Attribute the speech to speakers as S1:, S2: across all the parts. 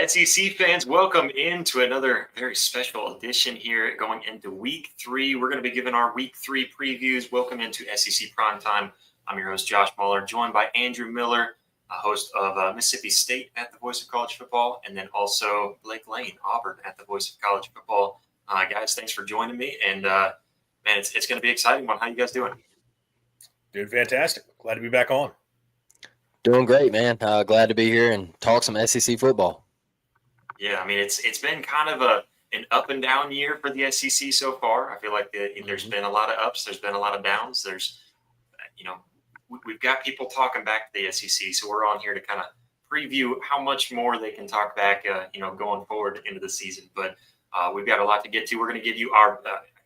S1: SEC fans, welcome into another very special edition here going into week 3. We're going to be giving our week 3 previews. Welcome into SEC Primetime. I'm your host, Josh Muller, joined by Andrew Miller, a host of Mississippi State at the Voice of College Football, and then also Blake Lane, Auburn at the Voice of College Football. Guys, thanks for joining me. And, man, it's going to be exciting one. How you guys doing?
S2: Doing fantastic. Glad to be back on.
S3: Doing great, man. Glad to be here and talk some SEC football.
S1: Yeah, I mean, it's been kind of an up and down year for the SEC so far. I feel like there's been a lot of ups, there's been a lot of downs. We've got people talking back to the SEC, so we're on here to kind of preview how much more they can talk back, going forward into the season. But we've got a lot to get to. We're going to give you our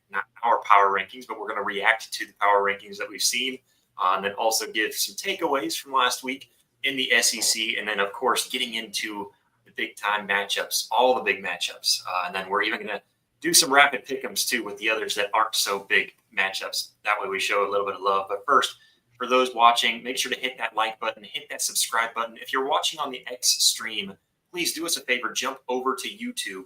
S1: not our power rankings, but we're going to react to the power rankings that we've seen, and then also give some takeaways from last week in the SEC, and then of course getting into the big time matchups, all the big matchups. And then we're even going to do some rapid pick'ems too with the others that aren't so big matchups. That way we show a little bit of love. But first, for those watching, make sure to hit that like button, hit that subscribe button. If you're watching on the X stream, please do us a favor, jump over to YouTube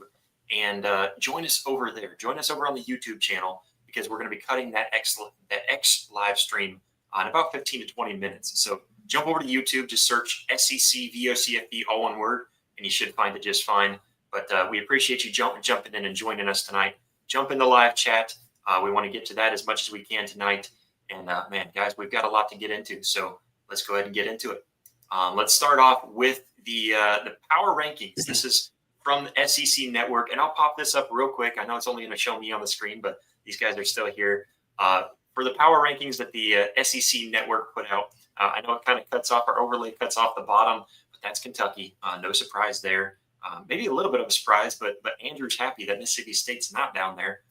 S1: and join us over there. Join us over on the YouTube channel because we're going to be cutting that X live stream in about 15 to 20 minutes. So jump over to YouTube, just search SEC VOCFB, all one word, and you should find it just fine. But we appreciate you jumping in and joining us tonight. Jump in the live chat. We want to get to that as much as we can tonight. And, man, guys, we've got a lot to get into, so let's go ahead and get into it. Let's start off with the power rankings. This is from the SEC Network, and I'll pop this up real quick. I know it's only going to show me on the screen, but these guys are still here. For the power rankings that the SEC Network put out, I know it kind of cuts off, our overlay cuts off the bottom, but that's Kentucky. No surprise there. Maybe a little bit of a surprise, but Andrew's happy that Mississippi State's not down there.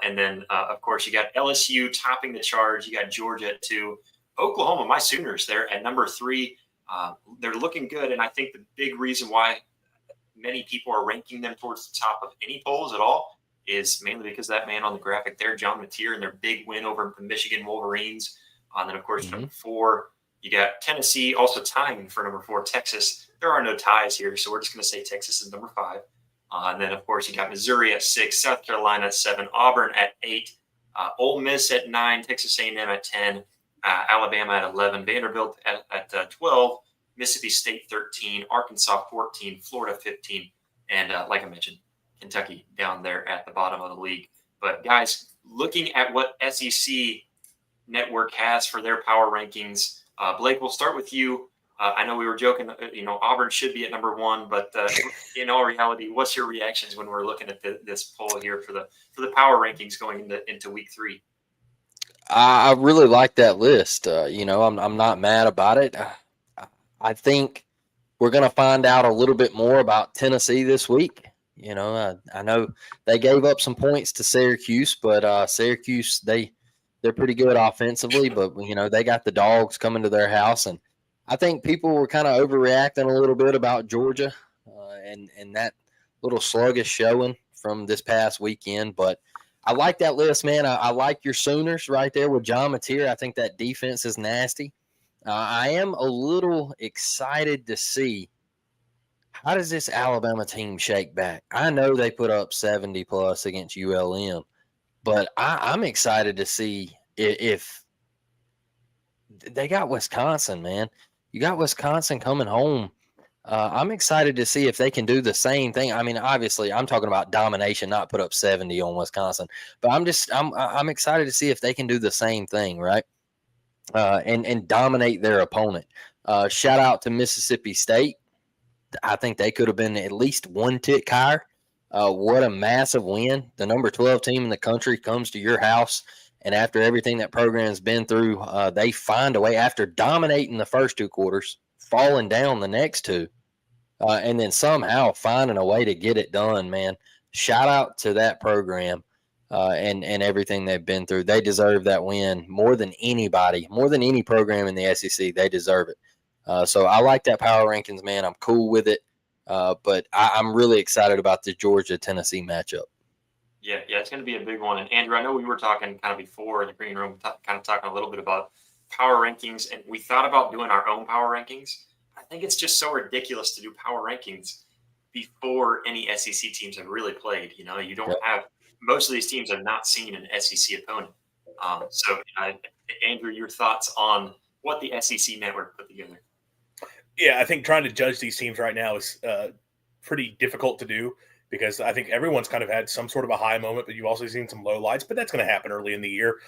S1: And then, of course, you got LSU topping the charge. You got Georgia at 2. Oklahoma, my Sooners, they're at number 3. They're looking good, and I think the big reason why many people are ranking them towards the top of any polls at all is mainly because that man on the graphic there, John Mateer, and their big win over the Michigan Wolverines. And then, of course, number 4, you got Tennessee also tying for number 4, Texas. There are no ties here, so we're just going to say Texas is number 5. And then, of course, you got Missouri at 6, South Carolina at 7, Auburn at 8, Ole Miss at 9, Texas A&M at 10, Alabama at 11, Vanderbilt at 12, Mississippi State 13, Arkansas 14, Florida 15, and like I mentioned, Kentucky down there at the bottom of the league. But, guys, looking at what SEC Network has for their power rankings, Blake, we'll start with you. I know we were joking, Auburn should be at number 1, but in all reality, what's your reactions when we're looking at this poll here for the power rankings going into week 3?
S3: I really like that list. I'm not mad about it. I think we're going to find out a little bit more about Tennessee this week. I know they gave up some points to Syracuse, but Syracuse, they're pretty good offensively, but they got the dogs coming to their house, and I think people were kind of overreacting a little bit about Georgia and that little sluggish showing from this past weekend. But I like that list, man. I like your Sooners right there with John Mateer. I think that defense is nasty. I am a little excited to see how does this Alabama team shake back. I know they put up 70-plus against ULM, but I'm excited to see if they got Wisconsin, man. You got Wisconsin coming home. I'm excited to see if they can do the same thing. I mean, obviously, I'm talking about domination, not put up 70 on Wisconsin. But I'm excited to see if they can do the same thing, right? And dominate their opponent. Shout out to Mississippi State. I think they could have been at least one tick higher. What a massive win. The number 12 team in the country comes to your house. And after everything that program's been through, they find a way, after dominating the first 2 quarters, falling down the next 2, and then somehow finding a way to get it done, man. Shout out to that program and everything they've been through. They deserve that win more than anybody, more than any program in the SEC. They deserve it. So I like that power rankings, man. I'm cool with it. But I'm really excited about the Georgia-Tennessee matchup.
S1: Yeah, it's going to be a big one. And Andrew, I know we were talking kind of before in the green room, kind of talking a little bit about power rankings, and we thought about doing our own power rankings. I think it's just so ridiculous to do power rankings before any SEC teams have really played. You know, you don't
S3: Yep.
S1: have most of these teams have not seen an SEC opponent. Andrew, your thoughts on what the SEC network put together?
S2: Yeah, I think trying to judge these teams right now is pretty difficult to do because I think everyone's kind of had some sort of a high moment, but you've also seen some low lights. But that's going to happen early in the year.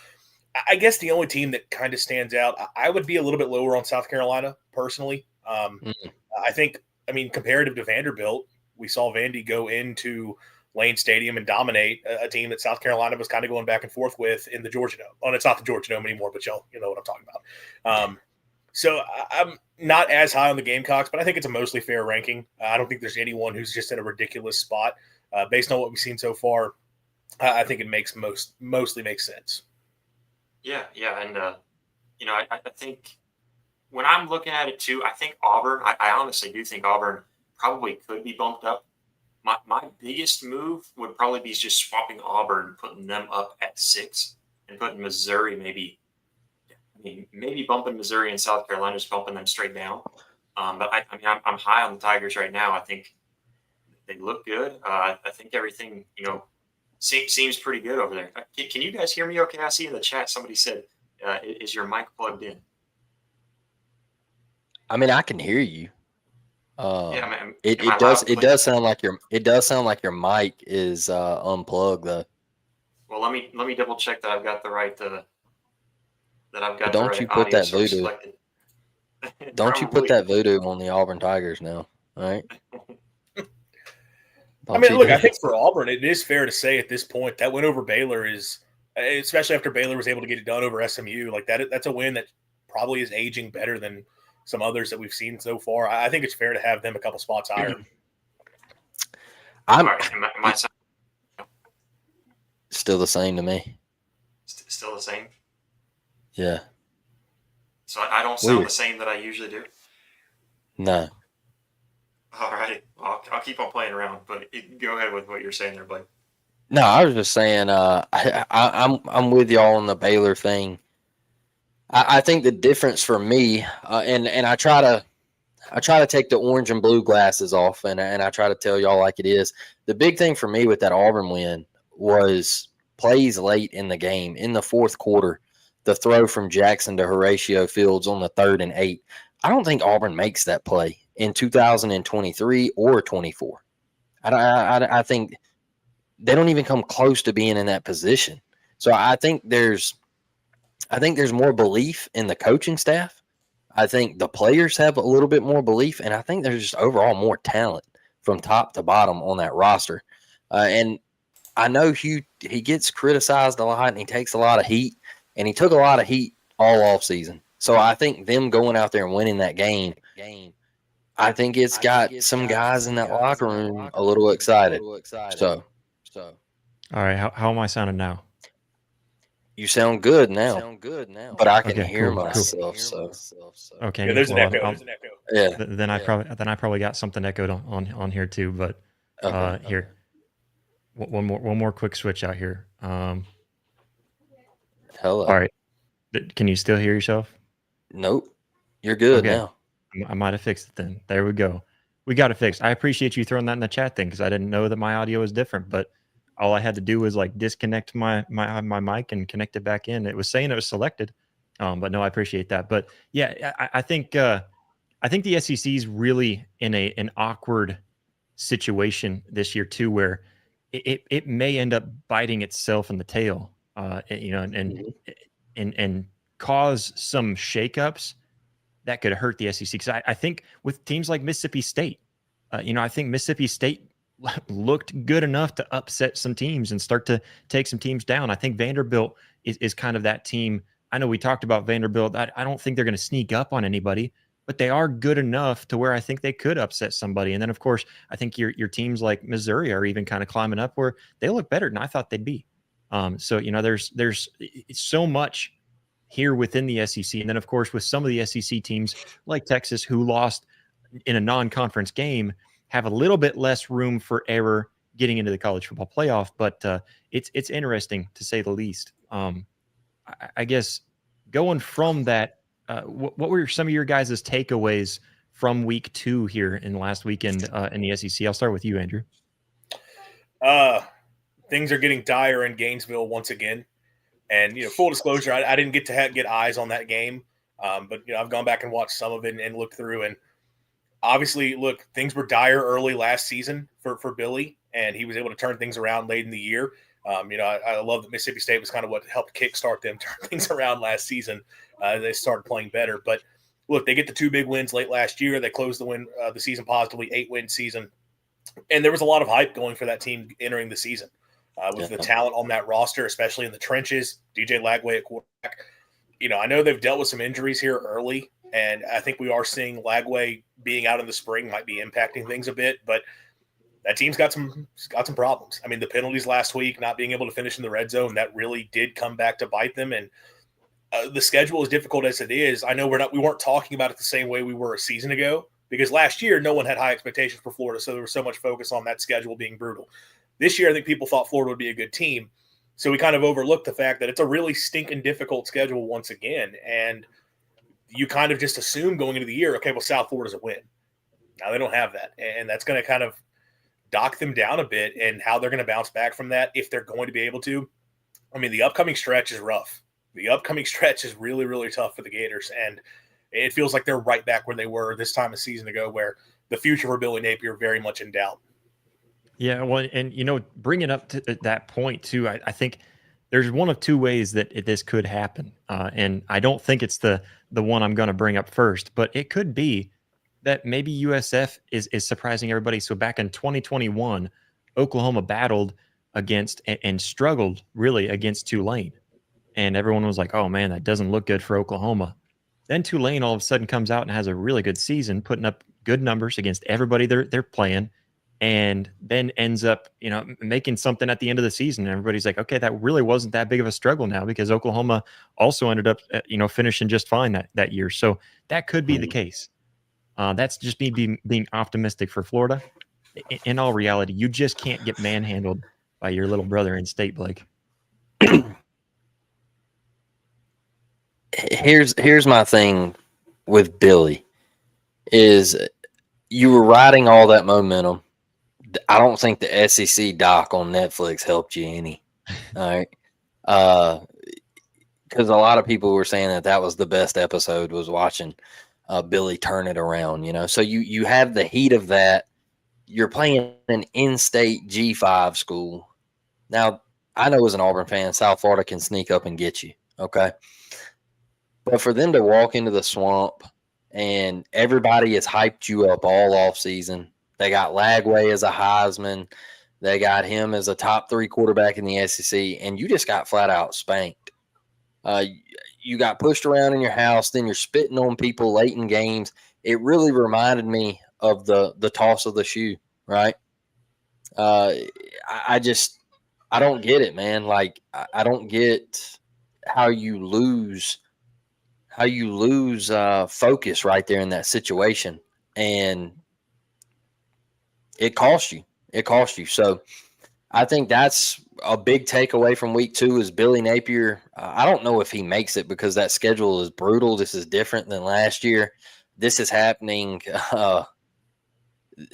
S2: I guess the only team that kind of stands out, I would be a little bit lower on South Carolina personally. I mean, comparative to Vanderbilt, we saw Vandy go into Lane Stadium and dominate a team that South Carolina was kind of going back and forth with in the Georgia Dome. Well, it's not the Georgia Dome anymore, but you know what I'm talking about. So I'm not as high on the Gamecocks, but I think it's a mostly fair ranking. I don't think there's anyone who's just in a ridiculous spot. Based on what we've seen so far, I think it mostly makes sense.
S1: Yeah, and I think when I'm looking at it too, I think Auburn. I honestly do think Auburn probably could be bumped up. My biggest move would probably be just swapping Auburn, putting them up at 6, and putting Missouri maybe bumping Missouri and South Carolina, just bumping them straight down. But I'm high on the Tigers right now. I think they look good. I think everything seems pretty good over there. Can you guys hear me? Okay, I see in the chat somebody said, "Is your mic plugged in?"
S3: I mean, I can hear you.
S1: It
S3: does sound like your mic is unplugged though.
S1: Well, let me double check that I've got the right
S3: Don't you put that voodoo? Don't you put that voodoo on the Auburn Tigers now? All right.
S2: I mean, look, I think for Auburn, it is fair to say at this point that win over Baylor is, especially after Baylor was able to get it done over SMU, like that's a win that probably is aging better than some others that we've seen so far. I think it's fair to have them a couple spots higher.
S3: Still the same to me.
S1: Still the same?
S3: Yeah.
S1: So I don't sound the same that I usually do?
S3: No.
S1: All right. I'll keep on playing around, but go ahead with what you're saying there, Blake.
S3: No, I was just saying I'm with y'all on the Baylor thing. I think the difference for me, and I try to take the orange and blue glasses off, and I try to tell y'all like it is. The big thing for me with that Auburn win was plays late in the game. In the fourth quarter, the throw from Jackson to Horatio Fields on the 3rd and 8. I don't think Auburn makes that play in 2023 or 24. I think they don't even come close to being in that position. So I think there's more belief in the coaching staff. I think the players have a little bit more belief, and I think there's just overall more talent from top to bottom on that roster. And I know he gets criticized a lot, and he takes a lot of heat, and he took a lot of heat all off season. So I think them going out there and winning that game, I think it's got some guys in that locker room a little excited. So.
S4: All right, how am I sounding now?
S3: You sound good now, but I can hear
S4: cool.
S3: myself. So
S4: okay,
S2: yeah, there's an echo. There's an echo.
S3: Yeah.
S4: Then I probably got something echoed on here too. But here, one more quick switch out here.
S3: Hello.
S4: All right, can you still hear yourself?
S3: Nope, you're good now.
S4: I might have fixed it then. There we go. We got it fixed. I appreciate you throwing that in the chat thing because I didn't know that my audio was different, but all I had to do was like disconnect my mic and connect it back in. It was saying it was selected, but no, I appreciate that. But yeah, I think the SEC is really in an awkward situation this year too, where it may end up biting itself in the tail, and cause some shakeups that could hurt the SEC. Because I think with teams like Mississippi State, I think Mississippi State looked good enough to upset some teams and start to take some teams down. I think Vanderbilt is kind of that team. I know we talked about Vanderbilt. I don't think they're going to sneak up on anybody, but they are good enough to where I think they could upset somebody. And then, of course, I think your teams like Missouri are even kind of climbing up where they look better than I thought they'd be. So, there's so much here within the SEC. And then, of course, with some of the SEC teams like Texas who lost in a non-conference game, have a little bit less room for error getting into the college football playoff, but it's interesting to say the least. I guess going from that, what were some of your guys' takeaways from week 2 here in the last weekend in the SEC? I'll start with you, Andrew.
S2: Things are getting dire in Gainesville once again. And, full disclosure, I didn't get to get eyes on that game. But, I've gone back and watched some of it and looked through. And obviously, look, things were dire early last season for Billy, and he was able to turn things around late in the year. I love that Mississippi State was kind of what helped kickstart them, turn things around last season. They started playing better. But, look, they get the 2 big wins late last year. They closed the season positively, 8-win season. And there was a lot of hype going for that team entering the season. With the talent on that roster, especially in the trenches, DJ Lagway at quarterback. I know they've dealt with some injuries here early, and I think we are seeing Lagway being out in the spring might be impacting things a bit, but that team's got some problems. I mean, the penalties last week, not being able to finish in the red zone, that really did come back to bite them. And the schedule, as difficult as it is, I know we weren't talking about it the same way we were a season ago, because last year no one had high expectations for Florida, so there was so much focus on that schedule being brutal. This year, I think people thought Florida would be a good team, so we kind of overlooked the fact that it's a really stinking difficult schedule once again, and you kind of just assume going into the year, okay, well, South Florida's a win. Now they don't have that, and that's going to kind of dock them down a bit, and how they're going to bounce back from that, if they're going to be able to. I mean, the upcoming stretch is rough. The upcoming stretch is really, really tough for the Gators, and it feels like they're right back where they were this time a season ago, where the future for Billy Napier very much in doubt.
S4: Yeah, well, and bringing up to that point too, I think there's one of 2 ways that this could happen, and I don't think it's the one I'm going to bring up first, but it could be that maybe USF is surprising everybody. So back in 2021, Oklahoma battled against and struggled really against Tulane, and everyone was like, "Oh man, that doesn't look good for Oklahoma." Then Tulane all of a sudden comes out and has a really good season, putting up good numbers against everybody they're playing. And then ends up, making something at the end of the season. And everybody's like, okay, that really wasn't that big of a struggle now, because Oklahoma also ended up, finishing just fine that year. So that could be the case. That's just me being optimistic for Florida. In all reality, you just can't get manhandled by your little brother in state, Blake.
S3: Here's my thing with Billy is you were riding all that momentum. I don't think the SEC doc on Netflix helped you any. All right. Because a lot of people were saying that was the best episode, was watching Billy turn it around, So you have the heat of that. You're playing an in-state G5 school. Now, I know as an Auburn fan, South Florida can sneak up and get you, okay? But for them to walk into the swamp and everybody has hyped you up all off season. They got Lagway as a Heisman. They got him as a top 3 quarterback in the SEC, and you just got flat out spanked. You got pushed around in your house, then you're spitting on people late in games. It really reminded me of the toss of the shoe, right? I don't get it, man. Like, I don't get how you lose focus right there in that situation, and it cost you. So I think that's a big takeaway from week 2 is Billy Napier. I don't know if he makes it, because that schedule is brutal. This is different than last year. This is happening.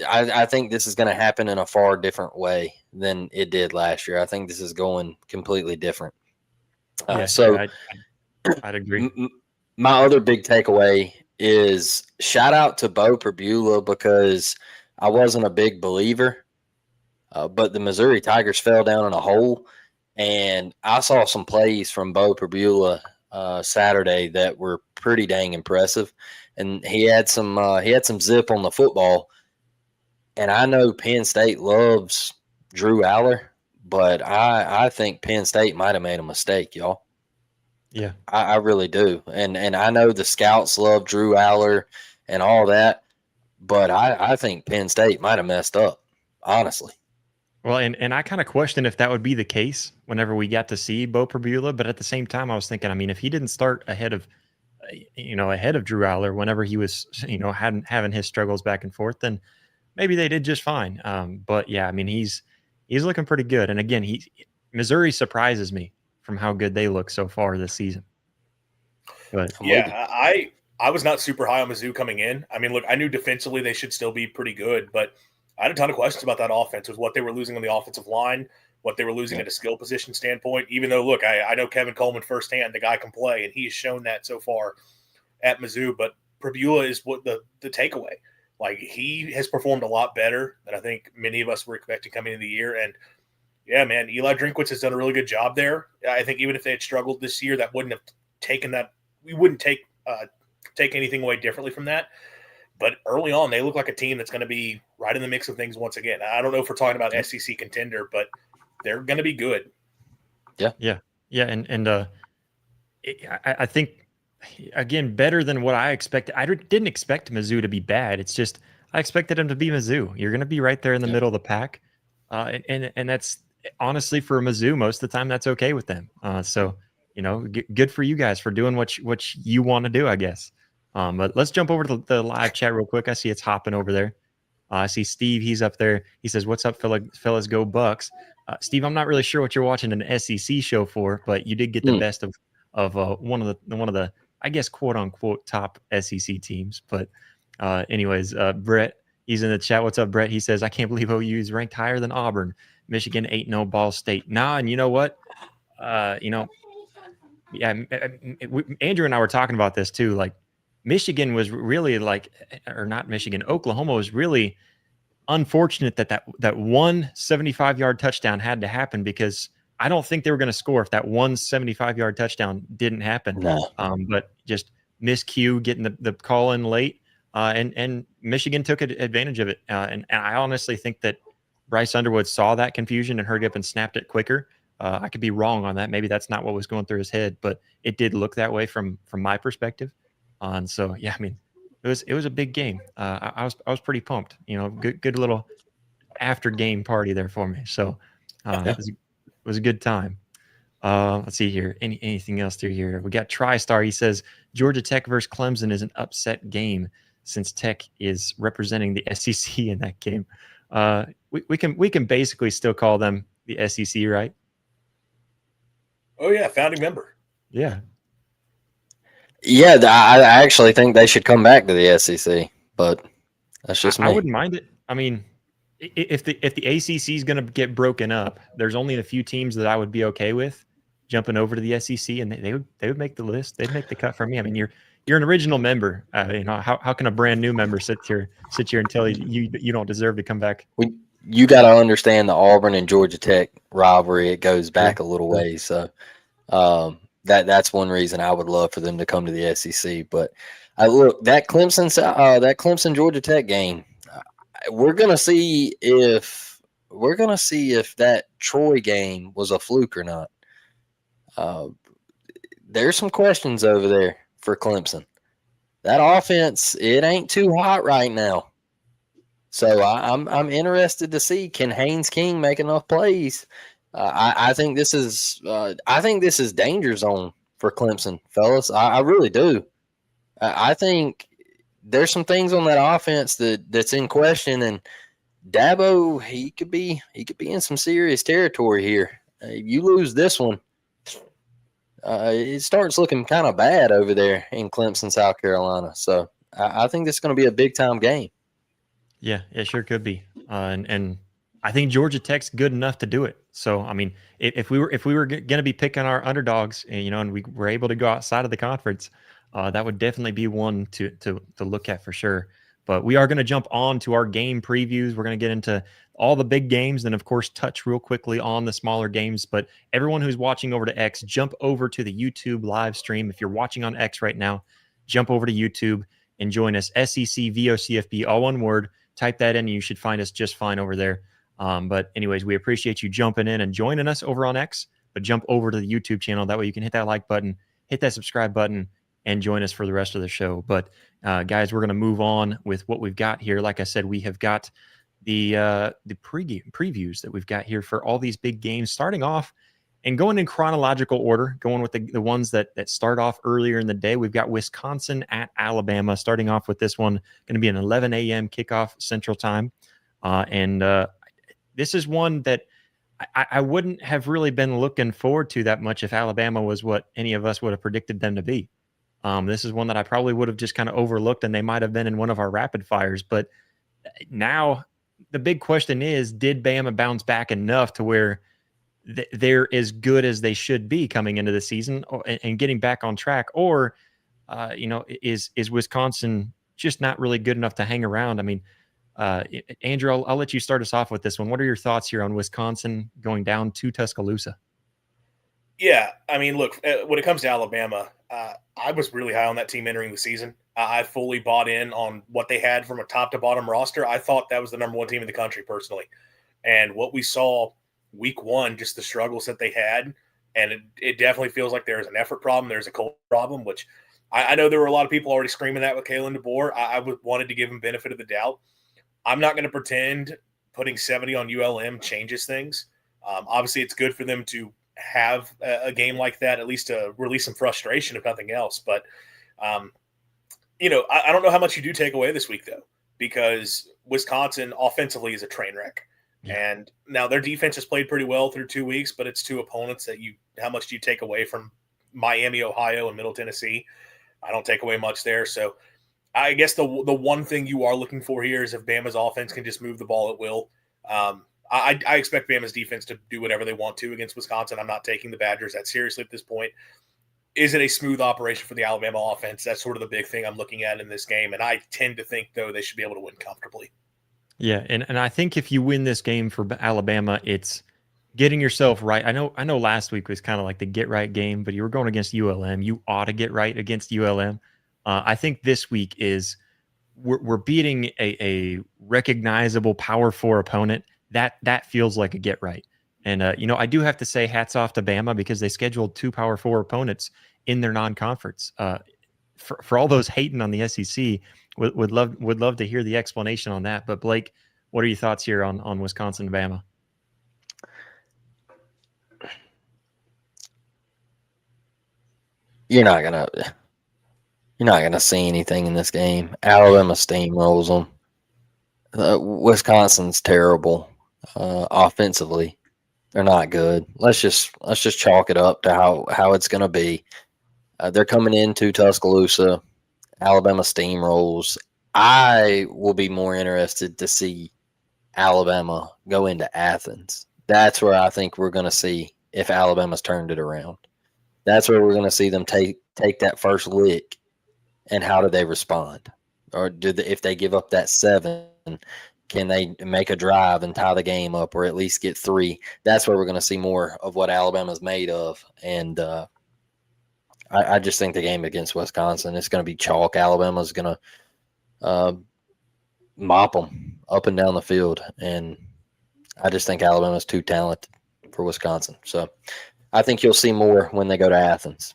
S3: I think this is going to happen in a far different way than it did last year. I think this is going completely different. I'd
S4: agree.
S3: My other big takeaway is shout out to Bo Perbula, because I wasn't a big believer, but the Missouri Tigers fell down in a hole, and I saw some plays from Bo Perbula Saturday that were pretty dang impressive, and he had some zip on the football. And I know Penn State loves Drew Aller, but I think Penn State might have made a mistake, y'all.
S4: Yeah,
S3: I really do. And I know the scouts love Drew Aller and all that, but I think Penn State might have messed up, honestly.
S4: Well, and I kind of question if that would be the case whenever we got to see Bo Perbula, but at the same time, I was thinking, I mean, if he didn't start ahead of Drew Aller whenever he was, having his struggles back and forth, then maybe they did just fine. But yeah, I mean, he's looking pretty good. And again, Missouri surprises me from how good they look so far this season. But
S2: yeah, I was not super high on Mizzou coming in. I mean, look, I knew defensively they should still be pretty good, but I had a ton of questions about that offense, with what they were losing on the offensive line, what they were losing at a skill position standpoint. Even though, look, I know Kevin Coleman firsthand, the guy can play, and he has shown that so far at Mizzou. But Prabula is what the takeaway. Like, he has performed a lot better than I think many of us were expecting coming into the year. And yeah, man, Eli Drinkwitz has done a really good job there. I think even if they had struggled this year, that wouldn't have taken that. We wouldn't take anything away differently from that. But early on, they look like a team that's going to be right in the mix of things once again. I don't know if we're talking about SEC contender, but they're going to be good.
S4: Yeah. And I think, again, better than what I expected. I didn't expect Mizzou to be bad. It's just I expected them to be Mizzou. You're going to be right there in the middle of the pack, and that's honestly for Mizzou most of the time that's okay with them. So good for you guys for doing what you want to do, I guess. But let's jump over to the live chat real quick. I see it's hopping over there. I see Steve. He's up there. He says, "What's up, fellas? Go Bucks." Steve, I'm not really sure what you're watching an SEC show for, but you did get the best of one of the I guess quote unquote top SEC teams. But anyways, Brett, he's in the chat. What's up, Brett? He says, "I can't believe OU is ranked higher than Auburn. Michigan 8-0 Ball State." Nah, and you know what? Yeah, Andrew and I were talking about this too. Like, Michigan was really Oklahoma was really unfortunate that one 75-yard touchdown had to happen, because I don't think they were going to score if that one 75-yard touchdown didn't happen.
S3: No.
S4: But just miscue getting the call in late, and Michigan took advantage of it. And I honestly think that Bryce Underwood saw that confusion and hurried up and snapped it quicker. I could be wrong on that. Maybe that's not what was going through his head, but it did look that way from my perspective. And so, yeah, I mean, it was a big game. I was pretty pumped. Good little after game party there for me. So it was a good time. Let's see here. Anything else through here? We got TriStar. He says Georgia Tech versus Clemson is an upset game since Tech is representing the SEC in that game. We can basically still call them the SEC, right?
S2: Oh yeah, founding member.
S4: Yeah.
S3: Yeah, I actually think they should come back to the SEC, but that's just me.
S4: I wouldn't mind it. I mean, if the ACC is going to get broken up, there's only a few teams that I would be okay with jumping over to the SEC, and they would make the list. They'd make the cut for me. I mean, you're an original member. How can a brand new member sit here and tell you don't deserve to come back?
S3: You got to understand the Auburn and Georgia Tech rivalry. It goes back a little ways, so that's one reason I would love for them to come to the SEC. But look, that Clemson Georgia Tech game, we're gonna see if that Troy game was a fluke or not. There's some questions over there for Clemson. That offense, it ain't too hot right now. So I'm interested to see, can Haynes King make enough plays? I think this is danger zone for Clemson, fellas. I really do. I think there's some things on that offense that's in question, and Dabo, he could be in some serious territory here. If you lose this one, it starts looking kind of bad over there in Clemson, South Carolina. So I think this is going to be a big time game.
S4: Yeah, it sure could be. And I think Georgia Tech's good enough to do it. So, I mean, if we were going to be picking our underdogs, and we were able to go outside of the conference, that would definitely be one to look at for sure. But we are going to jump on to our game previews. We're going to get into all the big games and, of course, touch real quickly on the smaller games. But everyone who's watching over to X, jump over to the YouTube live stream. If you're watching on X right now, jump over to YouTube and join us. SEC VOCFB, all one word. Type that in and you should find us just fine over there. But anyways, we appreciate you jumping in and joining us over on X, but jump over to the YouTube channel. That way you can hit that like button, hit that subscribe button, and join us for the rest of the show. But guys, we're going to move on with what we've got here. Like I said, we have got the previews that we've got here for all these big games, starting off and going in chronological order, going with the ones that start off earlier in the day. We've got Wisconsin at Alabama, starting off with this one, going to be an 11 a.m. kickoff Central Time. And this is one that I wouldn't have really been looking forward to that much if Alabama was what any of us would have predicted them to be. This is one that I probably would have just kind of overlooked, and they might have been in one of our rapid fires. But now the big question is, did Bama bounce back enough to where they're as good as they should be coming into the season and getting back on track? Or, is Wisconsin just not really good enough to hang around? I mean, Andrew, I'll let you start us off with this one. What are your thoughts here on Wisconsin going down to Tuscaloosa?
S2: Yeah, I mean, look, when it comes to Alabama, I was really high on that team entering the season. I fully bought in on what they had from a top to bottom roster. I thought that was the number one team in the country personally. And what we saw week one, just the struggles that they had, and it definitely feels like there's an effort problem. There's a culture problem, which I know there were a lot of people already screaming that with Kalen DeBoer. I wanted to give him benefit of the doubt. I'm not going to pretend putting 70 on ULM changes things. Obviously, it's good for them to have a game like that, at least to release some frustration, if nothing else. But, I don't know how much you do take away this week, though, because Wisconsin offensively is a train wreck. Yeah. And now their defense has played pretty well through 2 weeks, but it's two opponents that how much do you take away from Miami, Ohio, and Middle Tennessee? I don't take away much there. So I guess the one thing you are looking for here is if Bama's offense can just move the ball at will. I expect Bama's defense to do whatever they want to against Wisconsin. I'm not taking the Badgers that seriously at this point. Is it a smooth operation for the Alabama offense? That's sort of the big thing I'm looking at in this game. And I tend to think, though, they should be able to win comfortably.
S4: Yeah, and I think if you win this game for Alabama, it's getting yourself right. I know last week was kind of like the get right game, but you were going against ULM. You ought to get right against ULM. I think this week is we're beating a recognizable Power 4 opponent. That feels like a get right. And I do have to say hats off to Bama because they scheduled 2 Power 4 opponents in their non-conference. For all those hating on the SEC, would love to hear the explanation on that. But Blake, what are your thoughts here on Wisconsin and Bama?
S3: You're not gonna see anything in this game. Alabama steamrolls them. Wisconsin's terrible offensively. They're not good. Let's just chalk it up to how it's gonna be. They're coming into Tuscaloosa. Alabama steamrolls. I will be more interested to see Alabama go into Athens. That's where I think we're going to see if Alabama's turned it around. That's where we're going to see them take that first lick, and how do they respond? Or if they give up that 7, can they make a drive and tie the game up, or at least get 3? That's where we're going to see more of what Alabama's made of. And I just think the game against Wisconsin is going to be chalk. Alabama's going to mop them up and down the field, and I just think Alabama's too talented for Wisconsin. So I think you'll see more when they go to Athens.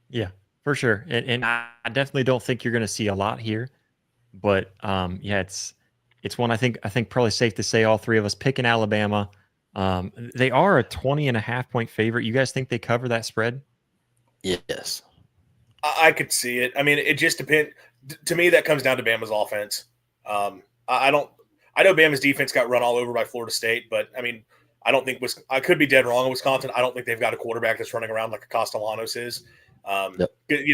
S4: Yeah, for sure. And I definitely don't think you're going to see a lot here, but it's one I think probably safe to say all three of us picking Alabama. They are a 20.5 point favorite. You guys think they cover that spread?
S3: Yes.
S2: I could see it. I mean, it just depends. To me, that comes down to Bama's offense. I know Bama's defense got run all over by Florida State, but I mean, I don't think I could be dead wrong on Wisconsin. I don't think they've got a quarterback that's running around like a Castellanos is. Yep.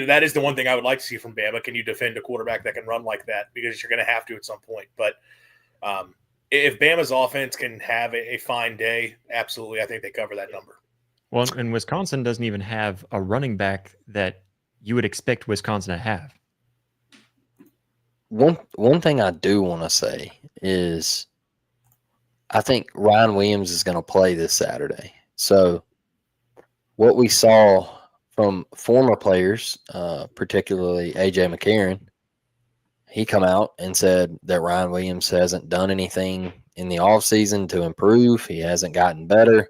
S2: That is the one thing I would like to see from Bama. Can you defend a quarterback that can run like that? Because you're going to have to at some point. But if Bama's offense can have a fine day, absolutely, I think they cover that number.
S4: Well, and Wisconsin doesn't even have a running back that you would expect Wisconsin to have.
S3: One thing I do want to say is I think Ryan Williams is going to play this Saturday. So what we saw from former players, particularly A.J. McCarron, he come out and said that Ryan Williams hasn't done anything in the offseason to improve. He hasn't gotten better.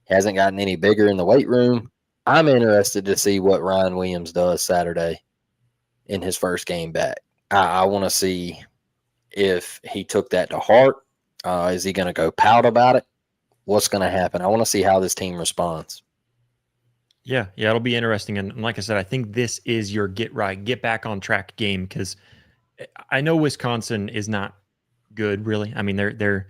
S3: He hasn't gotten any bigger in the weight room. I'm interested to see what Ryan Williams does Saturday in his first game back. I want to see if he took that to heart. Is he going to go pout about it? What's going to happen? I want to see how this team responds.
S4: Yeah, it'll be interesting. And like I said, I think this is your get back on track game, because I know Wisconsin is not good, really. I mean, they're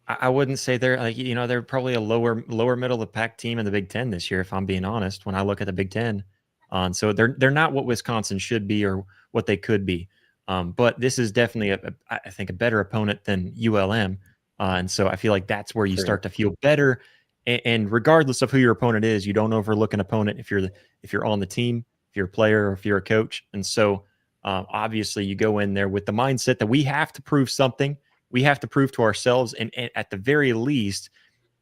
S4: I wouldn't say they're like, they're probably a lower middle of the pack team in the Big Ten this year, if I'm being honest. When I look at the Big Ten, And so they're not what Wisconsin should be or what they could be. But this is definitely I think a better opponent than ULM. And so I feel like that's where you start to feel better. And regardless of who your opponent is, you don't overlook an opponent if you're on the team, if you're a player, or if you're a coach. And so obviously you go in there with the mindset that we have to prove something. We have to prove to ourselves, and at the very least,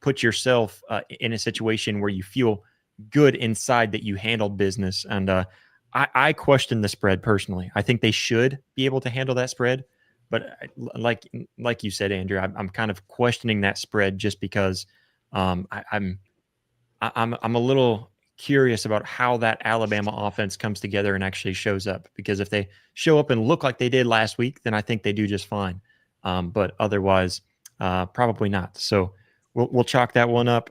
S4: put yourself in a situation where you feel good inside that you handled business. And I question the spread personally. I think they should be able to handle that spread, but like you said, Andrew, I'm kind of questioning that spread just because I'm a little curious about how that Alabama offense comes together and actually shows up. Because if they show up and look like they did last week, then I think they do just fine. But otherwise, probably not. So we'll chalk that one up.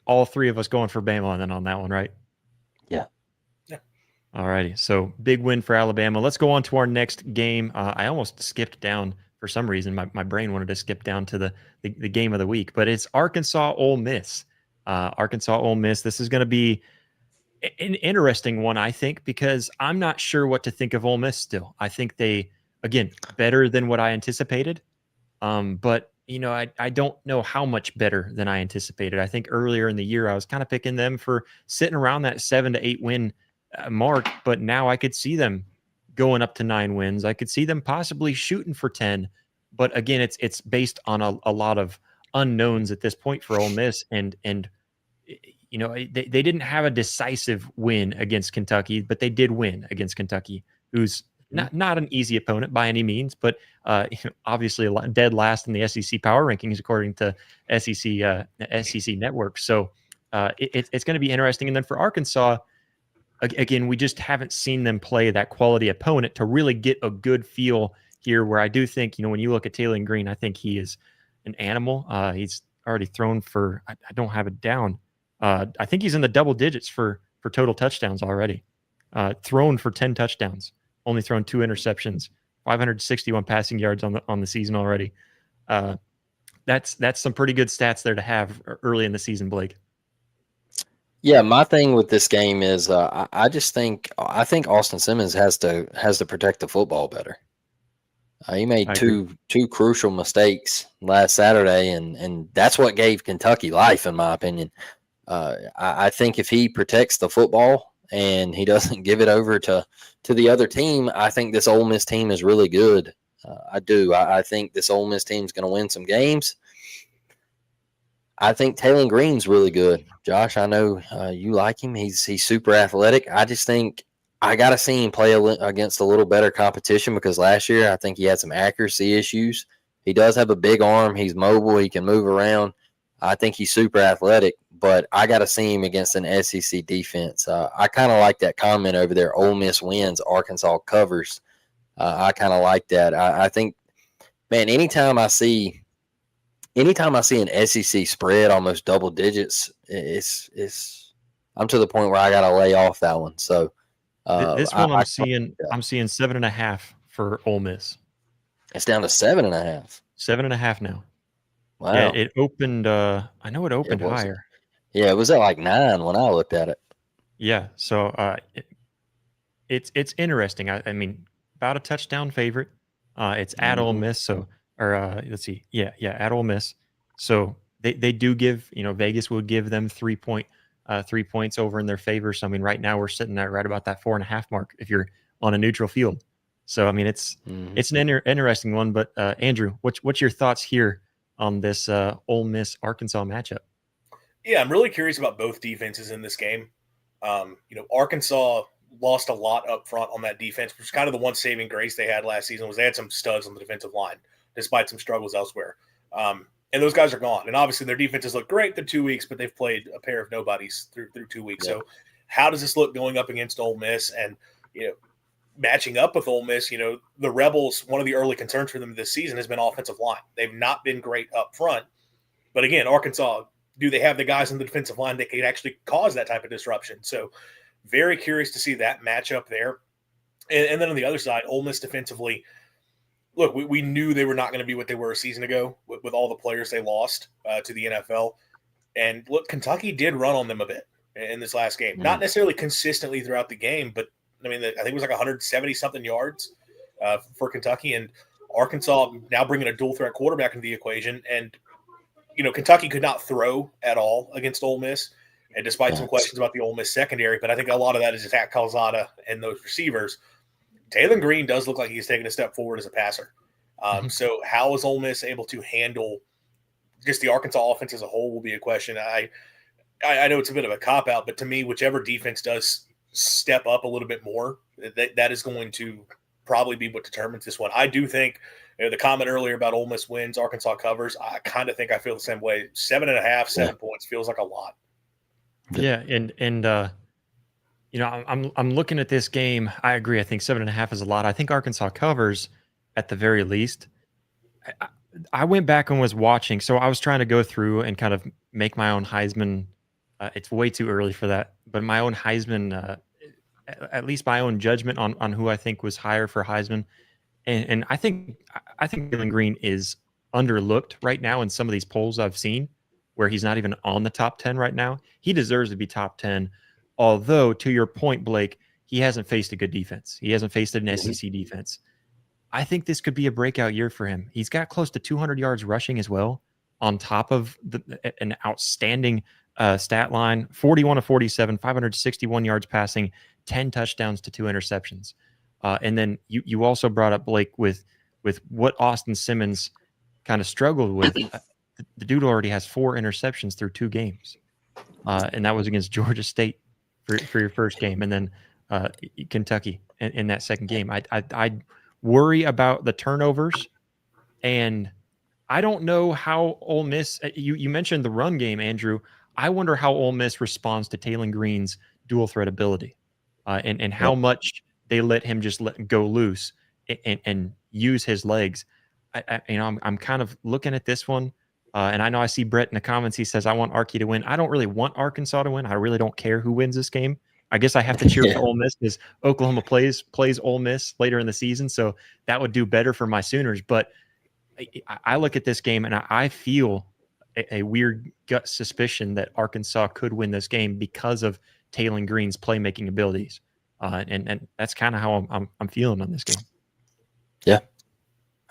S4: All three of us going for Bama then on that one, right?
S3: Yeah.
S4: All righty. So big win for Alabama. Let's go on to our next game. I almost skipped down for some reason. My brain wanted to skip down to the game of the week, but it's Arkansas Ole Miss. Arkansas Ole Miss. This is going to be an interesting one, I think, because I'm not sure what to think of Ole Miss still. I think they, again, better than what I anticipated. But I don't know how much better than I anticipated. I think earlier in the year I was kind of picking them for sitting around that 7 to 8 win mark, but now I could see them going up to 9 wins. I could see them possibly shooting for 10. But again, it's based on a lot of unknowns at this point for Ole Miss, and they didn't have a decisive win against Kentucky, but they did win against Kentucky, who's not an easy opponent by any means, but obviously dead last in the SEC power rankings according to SEC Network. So it's going to be interesting. And then for Arkansas, again, we just haven't seen them play that quality opponent to really get a good feel here. Where I do think, when you look at Taylor Green, I think he is an animal. He's already thrown for, I don't have it down. I think he's in the double digits for total touchdowns already. Thrown for 10 touchdowns, only thrown 2 interceptions, 561 passing yards on the season already. That's some pretty good stats there to have early in the season, Blake.
S3: Yeah, my thing with this game is I think Austin Simmons has to protect the football better. He made two crucial mistakes last Saturday, and that's what gave Kentucky life, in my opinion. I think if he protects the football and he doesn't give it over to the other team, I think this Ole Miss team is really good. I do. I think this Ole Miss team is going to win some games. I think Taylor Green's really good. Josh, I know you like him. He's super athletic. I just think I got to see him play against a little better competition, because last year I think he had some accuracy issues. He does have a big arm. He's mobile. He can move around. I think he's super athletic, but I got to see him against an SEC defense. I kind of like that comment over there. Ole Miss wins, Arkansas covers. I kind of like that. I think, man, anytime I see an SEC spread almost double digits, I'm to the point where I got to lay off that one. So
S4: this one I'm seeing 7.5 for Ole Miss.
S3: It's down to 7.5.
S4: 7.5 now.
S3: Wow.
S4: Yeah, it opened. I know it opened higher.
S3: Yeah, it was at like 9 when I looked at it.
S4: Yeah, so it's interesting. I mean, about a touchdown favorite. It's at Ole Miss, so let's see. Yeah, at Ole Miss. So they do give, Vegas would give them 3 points over in their favor. So I mean, right now we're sitting at right about that 4.5 mark if you're on a neutral field. So I mean, it's an interesting one. But Andrew, what's your thoughts here on this Ole Miss Arkansas matchup?
S2: Yeah, I'm really curious about both defenses in this game. Arkansas lost a lot up front on that defense, which is kind of the one saving grace they had last season, was they had some studs on the defensive line, despite some struggles elsewhere. And those guys are gone. And obviously their defenses look great through 2 weeks, but they've played a pair of nobodies through 2 weeks. Yeah. So how does this look going up against Ole Miss? And, matching up with Ole Miss, the Rebels, one of the early concerns for them this season has been offensive line. They've not been great up front. But again, Arkansas, do they have the guys in the defensive line that can actually cause that type of disruption? So very curious to see that matchup there. And then on the other side, Ole Miss defensively, look, we knew they were not going to be what they were a season ago with all the players they lost to the NFL. And look, Kentucky did run on them a bit. in this last game. Not necessarily consistently throughout the game, but I mean, I think it was like 170 something yards for Kentucky, and Arkansas now bringing a dual threat quarterback into the equation. And Kentucky could not throw at all against Ole Miss, and despite some questions about the Ole Miss secondary, but I think a lot of that is Zach Calzada and those receivers. Taylor Green does look like he's taking a step forward as a passer. So how is Ole Miss able to handle just the Arkansas offense as a whole will be a question. I know it's a bit of a cop-out, but to me, whichever defense does step up a little bit more, that is going to probably be what determines this one. I do think the comment earlier about Ole Miss wins, Arkansas covers, I kind of think I feel the same way. 7.5, 7 points feels like a lot.
S4: Yeah, and I'm looking at this game. I agree. I think 7.5 is a lot. I think Arkansas covers at the very least. I went back and was watching. So I was trying to go through and kind of make my own Heisman. It's way too early for that, but my own Heisman, at least my own judgment on who I think was higher for Heisman. And I think Jalen Green is underlooked right now in some of these polls I've seen where he's not even on the top 10 right now. He deserves to be top 10. Although, to your point, Blake, he hasn't faced a good defense. He hasn't faced an SEC defense. I think this could be a breakout year for him. He's got close to 200 yards rushing as well, on top of an outstanding stat line, 41 of 47, 561 yards passing, 10 touchdowns to 2 interceptions. And then you also brought up, Blake, with what Austin Simmons kind of struggled with. The dude already has 4 interceptions through 2 games. And that was against Georgia State for your first game. And then Kentucky in that second game. I worry about the turnovers, and I don't know how Ole Miss. You mentioned the run game, Andrew. I wonder how Ole Miss responds to Taylor Green's dual threat ability, and how much they let him just go loose and use his legs. I'm kind of looking at this one, and I know I see Brett in the comments. He says I want Arky to win. I don't really want Arkansas to win. I really don't care who wins this game. I guess I have to cheer for Ole Miss because Oklahoma plays Ole Miss later in the season, so that would do better for my Sooners. But I look at this game and I feel a weird gut suspicion that Arkansas could win this game because of Taylor Green's playmaking abilities, and that's kind of how I'm feeling on this game.
S3: Yeah,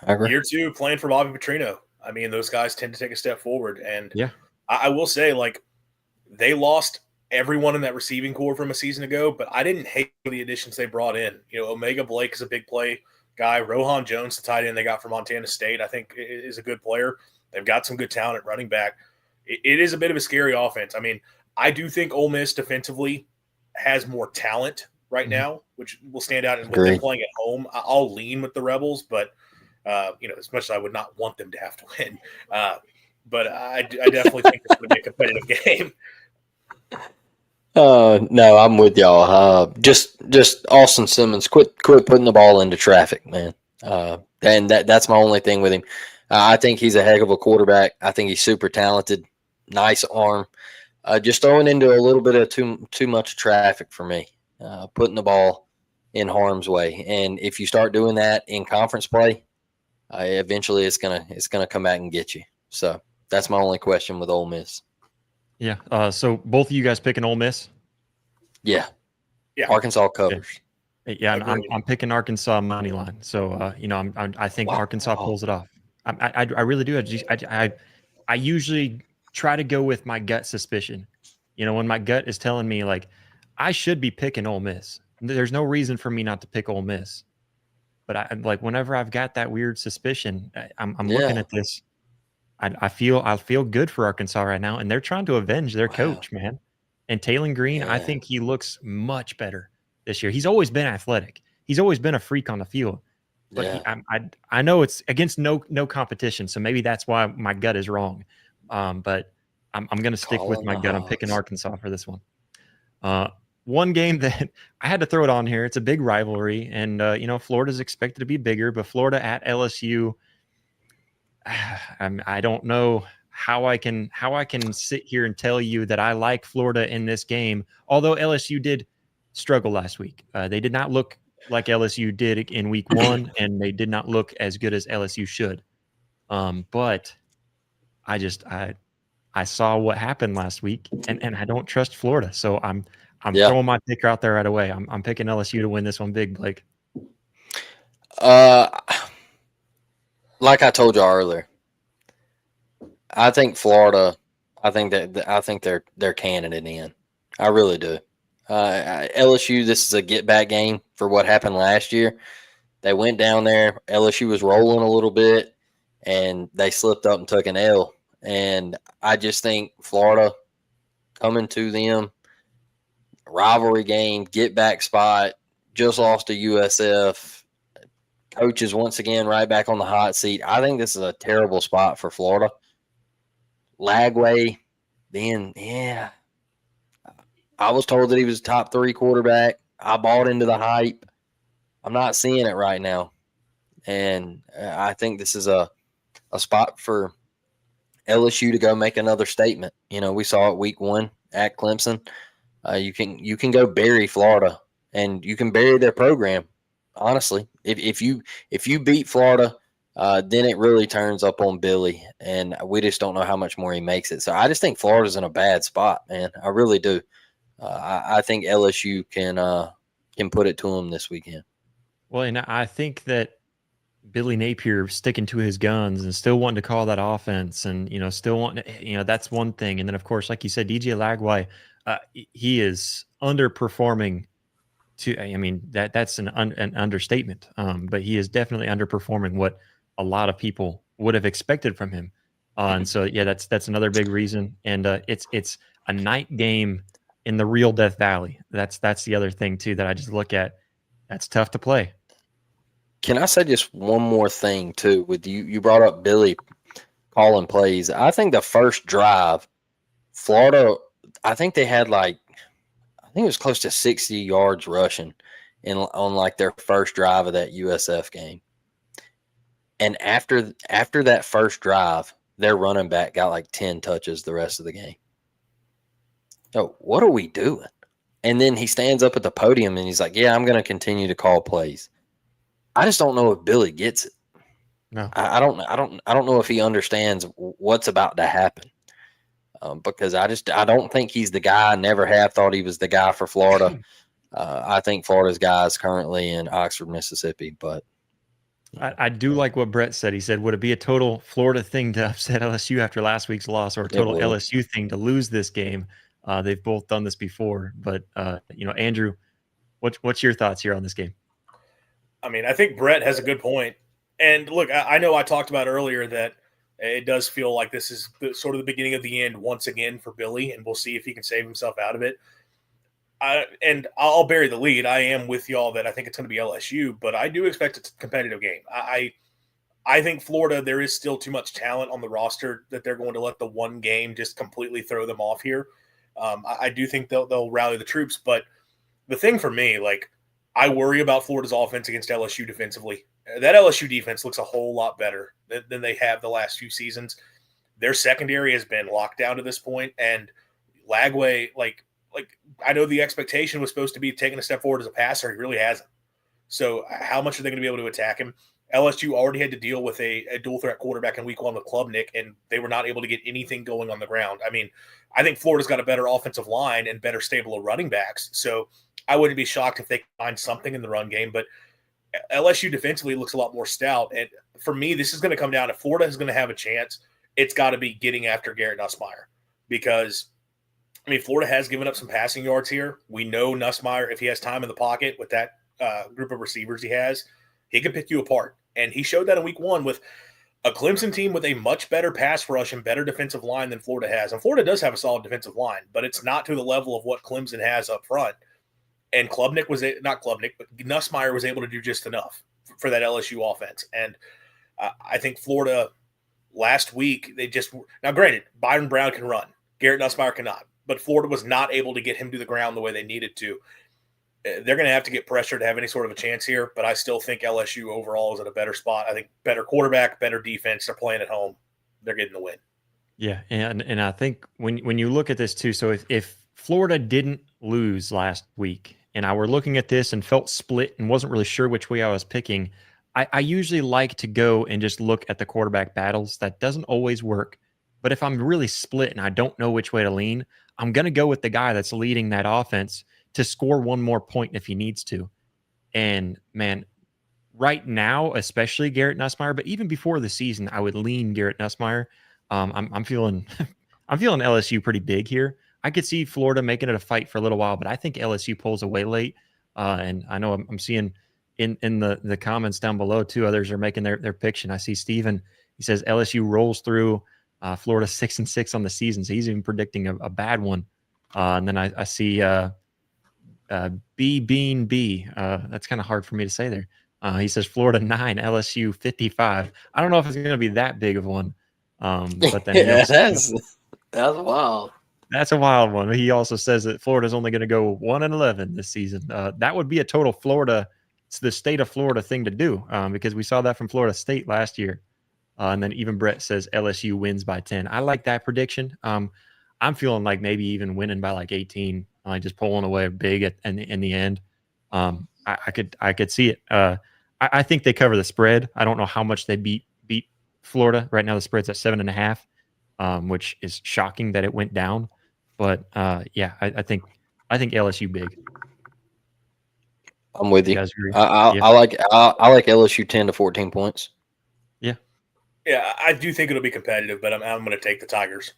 S3: I agree.
S2: Year 2 playing for Bobby Petrino. I mean, those guys tend to take a step forward, and
S4: yeah,
S2: I will say, like, they lost everyone in that receiving core from a season ago, but I didn't hate the additions they brought in. Omega Blake is a big play guy. Rohan Jones, the tight end they got from Montana State, I think is a good player. They've got some good talent at running back. It is a bit of a scary offense. I mean, I do think Ole Miss defensively has more talent right now, which will stand out. And with them playing at home, I'll lean with the Rebels, but as much as I would not want them to have to win. But I definitely think it's going to be a competitive game.
S3: No, I'm with y'all. Just Austin Simmons, quit putting the ball into traffic, man. And that's my only thing with him. I think he's a heck of a quarterback. I think he's super talented, nice arm. Just throwing into a little bit of too much traffic for me. Putting the ball in harm's way, and if you start doing that in conference play, eventually it's gonna come back and get you. So that's my only question with Ole Miss.
S4: Yeah. So both of you guys picking Ole Miss?
S3: Yeah. Arkansas covers.
S4: Yeah, and I'm picking Arkansas money line. So I think Arkansas pulls it off. I really do. I usually try to go with my gut suspicion. When my gut is telling me like I should be picking Ole Miss. There's no reason for me not to pick Ole Miss. But whenever I've got that weird suspicion, I'm looking at this. I feel good for Arkansas right now, and they're trying to avenge their coach, man. And Taylor Green, I think he looks much better this year. He's always been athletic. He's always been a freak on the field. But I know it's against no competition, so maybe that's why my gut is wrong. But I'm going to stick with my gut. I'm picking Arkansas for this one. One game that I had to throw it on here. It's a big rivalry, and Florida's expected to be bigger, but Florida at LSU. I don't know how I can sit here and tell you that I like Florida in this game. Although LSU did struggle last week, they did not look like LSU did in week 1, and they did not look as good as LSU should. But I I saw what happened last week, and I don't trust Florida. So I'm
S3: Yeah.
S4: throwing my picker out there right away. I'm picking LSU to win this one big, Blake.
S3: Like I told you earlier, I think Florida. I think they're canning it in. I really do. LSU. This is a get back game for what happened last year. They went down there. LSU was rolling a little bit, and they slipped up and took an L. And I just think Florida coming to them, rivalry game, get back spot, just lost to USF. Coaches once again right back on the hot seat. I think this is a terrible spot for Florida. Lagway, then, yeah. I was told that he was top 3 quarterback. I bought into the hype. I'm not seeing it right now. And I think this is a spot for LSU to go make another statement. You know, we saw it week 1 at Clemson. You can go bury Florida, and you can bury their program. Honestly, if you beat Florida, then it really turns up on Billy, and we just don't know how much more he makes it. So I just think Florida's in a bad spot, man. I really do. I think LSU can put it to them this weekend.
S4: Well, and I think that Billy Napier sticking to his guns and still wanting to call that offense, and still wanting to, that's one thing. And then of course, like you said, DJ Lagway, he is underperforming. That's an understatement. But he is definitely underperforming what a lot of people would have expected from him. And so, yeah, that's another big reason. And it's a night game in the real Death Valley. That's the other thing too that I just look at. That's tough to play.
S3: Can I say just one more thing too? With you brought up Billy calling plays. I think the first drive, Florida, I think they had it was close to 60 yards rushing on like their first drive of that USF game. And after that first drive, their running back got like 10 touches the rest of the game. So what are we doing? And then he stands up at the podium and he's like, "Yeah, I'm going to continue to call plays." I just don't know if Billy gets it.
S4: No,
S3: I don't know if he understands what's about to happen. Because I don't think he's the guy. I never have thought he was the guy for Florida. I think Florida's guy is currently in Oxford, Mississippi. But
S4: I do like what Brett said. He said, would it be a total Florida thing to upset LSU after last week's loss, or a total LSU thing to lose this game? They've both done this before. But, Andrew, what's your thoughts here on this game?
S2: I mean, I think Brett has a good point. And look, I know I talked about earlier that it does feel like this is sort of the beginning of the end once again for Billy, and we'll see if he can save himself out of it. And I'll bury the lead. I am with y'all that I think it's going to be LSU, but I do expect it's a competitive game. I think Florida, there is still too much talent on the roster that they're going to let the one game just completely throw them off here. I do think they'll rally the troops, but the thing for me, I worry about Florida's offense against LSU defensively. That LSU defense looks a whole lot better than they have the last few seasons. Their secondary has been locked down to this point, and Lagway, I know the expectation was supposed to be taking a step forward as a passer. He really hasn't. So how much are they going to be able to attack him? LSU already had to deal with a dual threat quarterback in week 1 with Klubnik, and they were not able to get anything going on the ground. I mean, I think Florida's got a better offensive line and better stable of running backs. So I wouldn't be shocked if they find something in the run game, but LSU defensively looks a lot more stout. And for me, this is going to come down, if Florida is going to have a chance, it's got to be getting after Garrett Nussmeier, because Florida has given up some passing yards here. We know Nussmeier, if he has time in the pocket with that group of receivers he has, he can pick you apart. And he showed that in week 1 with a Clemson team with a much better pass rush and better defensive line than Florida has. And Florida does have a solid defensive line, but it's not to the level of what Clemson has up front. And Nussmeier was able to do just enough for that LSU offense. And I think Florida last week, now granted, Byron Brown can run. Garrett Nussmeier cannot. But Florida was not able to get him to the ground the way they needed to. They're going to have to get pressure to have any sort of a chance here, but I still think LSU overall is at a better spot. I think better quarterback, better defense. They're playing at home. They're getting the win.
S4: Yeah, and I think when you look at this too, so if Florida didn't lose last week, and I were looking at this and felt split and wasn't really sure which way I was picking, I usually like to go and just look at the quarterback battles. That doesn't always work. But if I'm really split and I don't know which way to lean, I'm going to go with the guy that's leading that offense to score one more point if he needs to. And man, right now, especially Garrett Nussmeier, but even before the season, I would lean Garrett Nussmeier. I'm feeling I'm feeling LSU pretty big here. I could see Florida making it a fight for a little while, but I think LSU pulls away late. And I know I'm seeing in the comments down below too, others are making their picks. And I see Steven, he says LSU rolls through Florida 6-6 on the season. So he's even predicting a bad one. And then I see B Bean B. That's kind of hard for me to say there. He says Florida 9, LSU 55. I don't know if it's going to be that big of one. But then
S3: Yeah, that's wild.
S4: that's a wild one. He also says that Florida's only going to go 1-11 this season. That would be a total Florida. It's the state of Florida thing to do because we saw that from Florida State last year. And then even Brett says LSU wins by 10. I like that prediction. I'm feeling like maybe even winning by like 18, like just pulling away big in the end. I could see it. I think they cover the spread. I don't know how much they beat Florida. Right now the spread's at 7.5, which is shocking that it went down. But yeah, I think LSU big.
S3: I'm with you.
S4: guys agree?
S3: I like LSU 10 to 14 points.
S2: Yeah, I do think it'll be competitive, but I'm going to take the Tigers.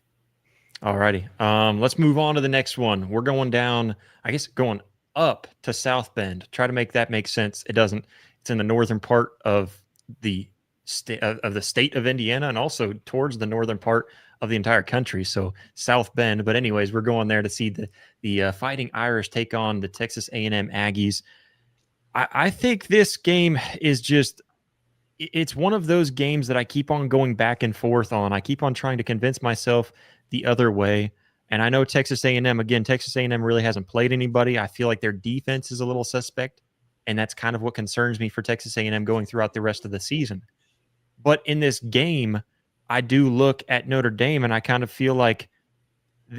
S4: All righty. Let's move on to the next one. We're going down, I guess, going up to South Bend. Try to make that make sense. It doesn't. It's in the northern part of the state of Indiana, and also towards the northern part of the entire country. So South Bend. But anyways, we're going there to see the Fighting Irish take on the Texas A&M Aggies. I think this game is just. It's one of those games that I keep on going back and forth on. I keep on trying to convince myself the other way. And I know Texas A&M really hasn't played anybody. I feel like their defense is a little suspect. And that's kind of what concerns me for Texas A&M going throughout the rest of the season. But in this game, I do look at Notre Dame and I kind of feel like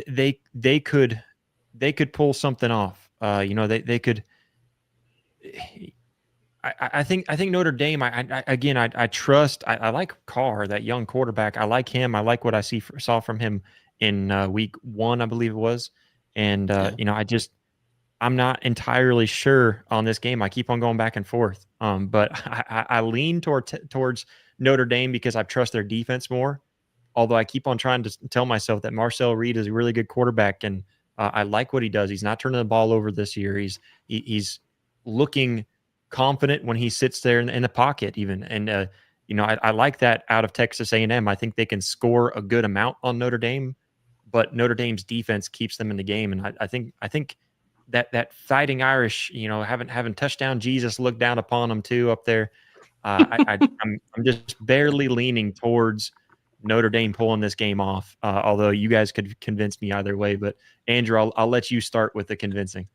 S4: they could pull something off. They could. I think Notre Dame. I trust. I like Carr, that young quarterback. I like him. I like what I saw from him in week 1, I believe it was. And I'm not entirely sure on this game. I keep on going back and forth. But I lean towards Notre Dame because I trust their defense more. Although I keep on trying to tell myself that Marcel Reed is a really good quarterback, and I like what he does. He's not turning the ball over this year. He's looking confident when he sits there in the pocket even. And, I like that out of Texas A&M. I think they can score a good amount on Notre Dame, but Notre Dame's defense keeps them in the game. And I think that Fighting Irish, having touchdown Jesus look down upon them too up there. I'm just barely leaning towards Notre Dame pulling this game off. Although you guys could convince me either way, but Andrew, I'll let you start with the convincing.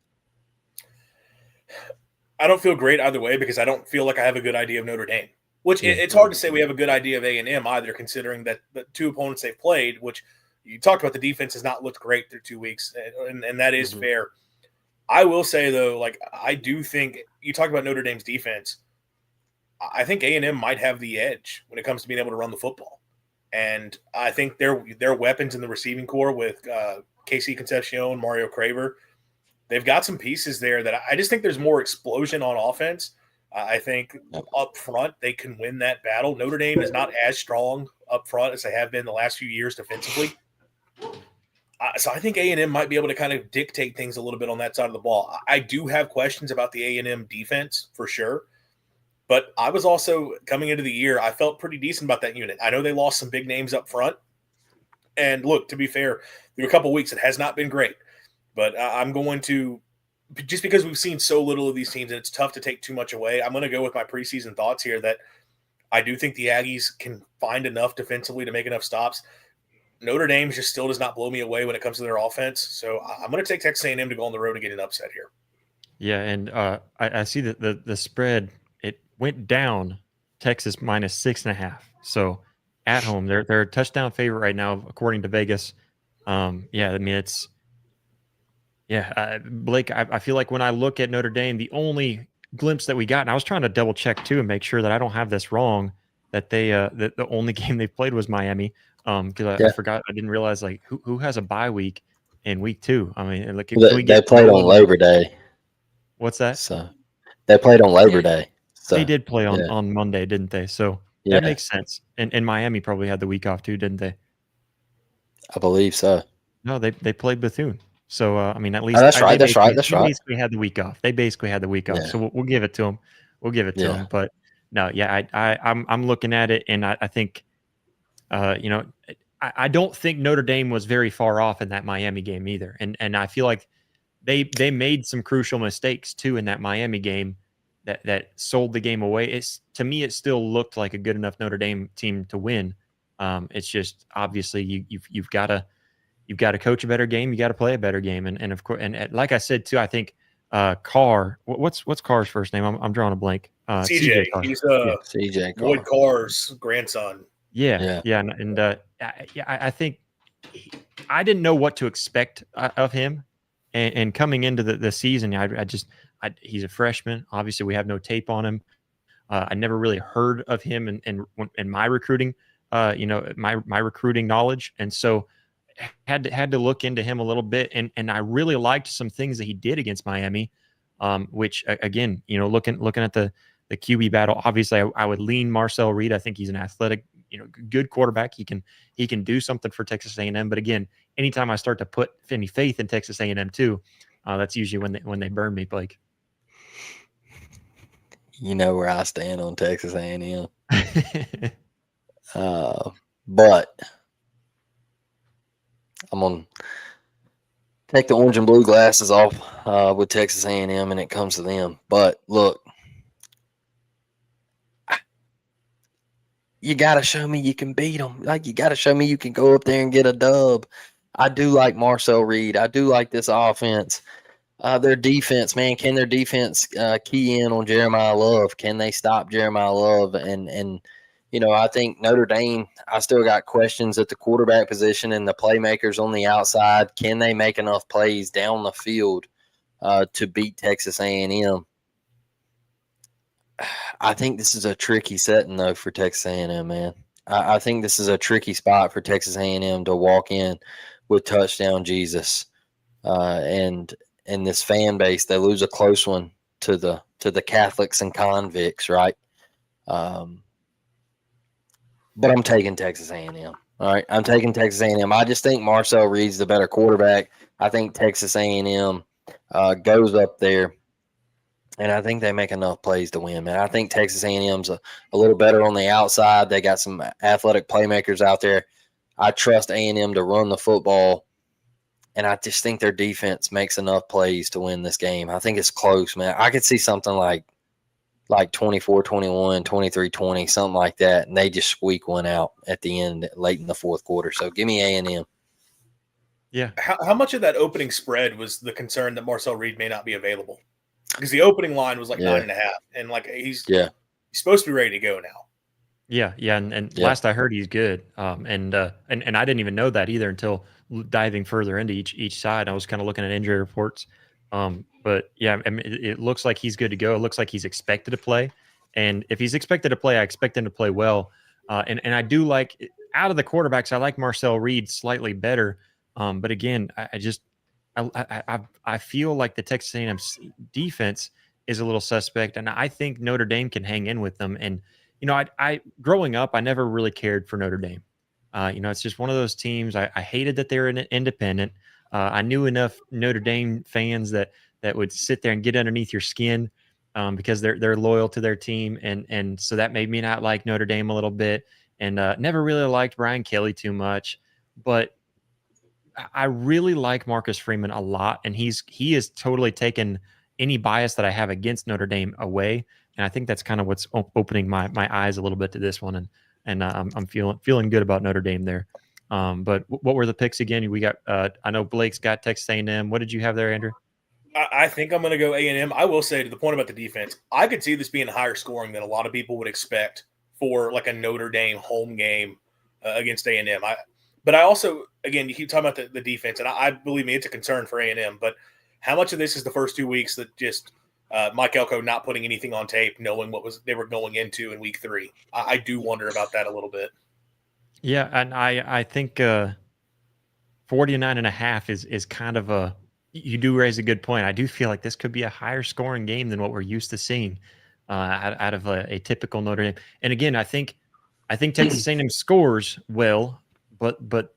S2: I don't feel great either way because I don't feel like I have a good idea of Notre Dame. Which it's hard to say we have a good idea of A&M either, considering that the two opponents they've played, which you talked about, the defense has not looked great through 2 weeks, and that is fair. I will say, though, I do think you talk about Notre Dame's defense. I think A&M might have the edge when it comes to being able to run the football. And I think their weapons in the receiving core with Casey Concepcion, Mario Craver, they've got some pieces there that I just think there's more explosion on offense. I think up front they can win that battle. Notre Dame is not as strong up front as they have been the last few years defensively. So I think A&M might be able to kind of dictate things a little bit on that side of the ball. I do have questions about the A&M defense for sure. But I was also, coming into the year, I felt pretty decent about that unit. I know they lost some big names up front. And look, to be fair, through a couple of weeks, it has not been great. But I'm going to, just because we've seen so little of these teams and it's tough to take too much away, I'm going to go with my preseason thoughts here that I do think the Aggies can find enough defensively to make enough stops. Notre Dame just still does not blow me away when it comes to their offense. So I'm going to take Texas A&M to go on the road and get an upset here.
S4: Yeah, and I see that the spread, it went down, Texas -6.5. So at home, they're a touchdown favorite right now, according to Vegas. Blake, I feel like when I look at Notre Dame, the only glimpse that we got, and I was trying to double check too and make sure that I don't have this wrong, that they that the only game they played was Miami. Because
S3: Yeah.
S4: I forgot, I didn't realize like who has a bye week in week 2. I mean, like, can
S3: Well,
S4: we
S3: they
S4: get
S3: played on
S4: Nolan?
S3: Labor Day,
S4: What's that?
S3: so they played on Labor
S4: Yeah,
S3: Day.
S4: they
S3: So
S4: did play
S3: yeah,
S4: on Monday, didn't they? So that
S3: yeah,
S4: makes sense. And Miami probably had the week off too, didn't they?
S3: I believe so.
S4: No, they played Bethune. So I mean, at
S3: Oh,
S4: least
S3: that's right. That's right. That's
S4: they
S3: right.
S4: basically had the week off. They basically had the week off.
S3: Yeah,
S4: So we'll give it to them. We'll give it to
S3: yeah.
S4: them. But no, yeah, I'm looking at it, and I think you know, I don't think Notre Dame was very far off in that Miami game either. And I feel like they made some crucial mistakes too in that Miami game that sold the game away. It's, to me, it still looked like a good enough Notre Dame team to win. It's just obviously you've got to coach a better game. You got to play a better game. And of course, and like I said too, I think Carr. What's Carr's first name? I'm drawing a blank.
S2: CJ.
S4: CJ Carr.
S2: He's
S4: Yeah.
S3: CJ
S2: Lloyd
S3: Carr.
S2: Carr's grandson.
S4: Yeah,
S3: Yeah.
S4: and I think I didn't know what to expect of him, and coming into the season, he's a freshman. Obviously, we have no tape on him. I never really heard of him in my recruiting, my recruiting knowledge, and so had to look into him a little bit, and I really liked some things that he did against Miami, which again, looking at the QB battle, obviously I would lean Marcel Reed. I think he's an athletic, good quarterback. He can do something for Texas A&M. But again, anytime I start to put any faith in Texas A&M too, that's usually when they burn me, Blake.
S3: You know where I stand on Texas A&M. But I'm gonna take the orange and blue glasses off with Texas A&M, and it comes to them. But look, you got to show me you can beat them. Like, you got to show me you can go up there and get a dub. I do like Marcel Reed. I do like this offense. Their defense, man, can their defense key in on Jeremiah Love? Can they stop Jeremiah Love? And I think Notre Dame, I still got questions at the quarterback position and the playmakers on the outside. Can they make enough plays down the field to beat Texas A&M? I think this is a tricky setting, though, for Texas A&M, man. I think this is a tricky spot for Texas A&M to walk in with touchdown Jesus, and this fan base. They lose a close one to the Catholics and convicts, right? But I'm taking Texas A&M. All right, I'm taking Texas A&M. I just think Marcel Reed's the better quarterback. I think Texas A&M goes up there, and I think they make enough plays to win, man. I think Texas A&M's a little better on the outside. They got some athletic playmakers out there. I trust A&M to run the football, and I just think their defense makes enough plays to win this game. I think it's close, man. I could see something like 24-21, 23-20, something like that, and they just squeak one out at the end, late in the fourth quarter. So give me A&M.
S4: Yeah.
S2: How much of that opening spread was the concern that Marcel Reed may not be available? Because the opening line was like 9.5, and like he's supposed to be ready to go now.
S4: Yeah, and last I heard, he's good. And I didn't even know that either until diving further into each side. I was kind of looking at injury reports. But yeah, I mean, it looks like he's good to go. It looks like he's expected to play, and if he's expected to play, I expect him to play well. And I do like, out of the quarterbacks, I like Marcel Reed slightly better. But again, I feel like the Texas A&M defense is a little suspect, and I think Notre Dame can hang in with them. And I growing up, I never really cared for Notre Dame. It's just one of those teams. I hated that they're an independent. I knew enough Notre Dame fans that would sit there and get underneath your skin because they're loyal to their team, and so that made me not like Notre Dame a little bit, and never really liked Brian Kelly too much. But I really like Marcus Freeman a lot, and he has totally taken any bias that I have against Notre Dame away, and I think that's kind of what's opening my eyes a little bit to this one, and I'm feeling good about Notre Dame there. But what were the picks again? We got I know Blake's got Texas A&M. What did you have there, Andrew?
S2: I think I'm going to go A&M. I will say, to the point about the defense, I could see this being higher scoring than a lot of people would expect for like a Notre Dame home game against A&M. But I also, again, you keep talking about the defense, and I believe me, it's a concern for A&M. But how much of this is the first 2 weeks that just Mike Elko not putting anything on tape, knowing what they were going into in week 3? I do wonder about that a little bit.
S4: Yeah, and I think 49.5 is kind of a, you do raise a good point. I do feel like this could be a higher scoring game than what we're used to seeing out of a typical Notre Dame. And again, I think Texas A&M scores well, but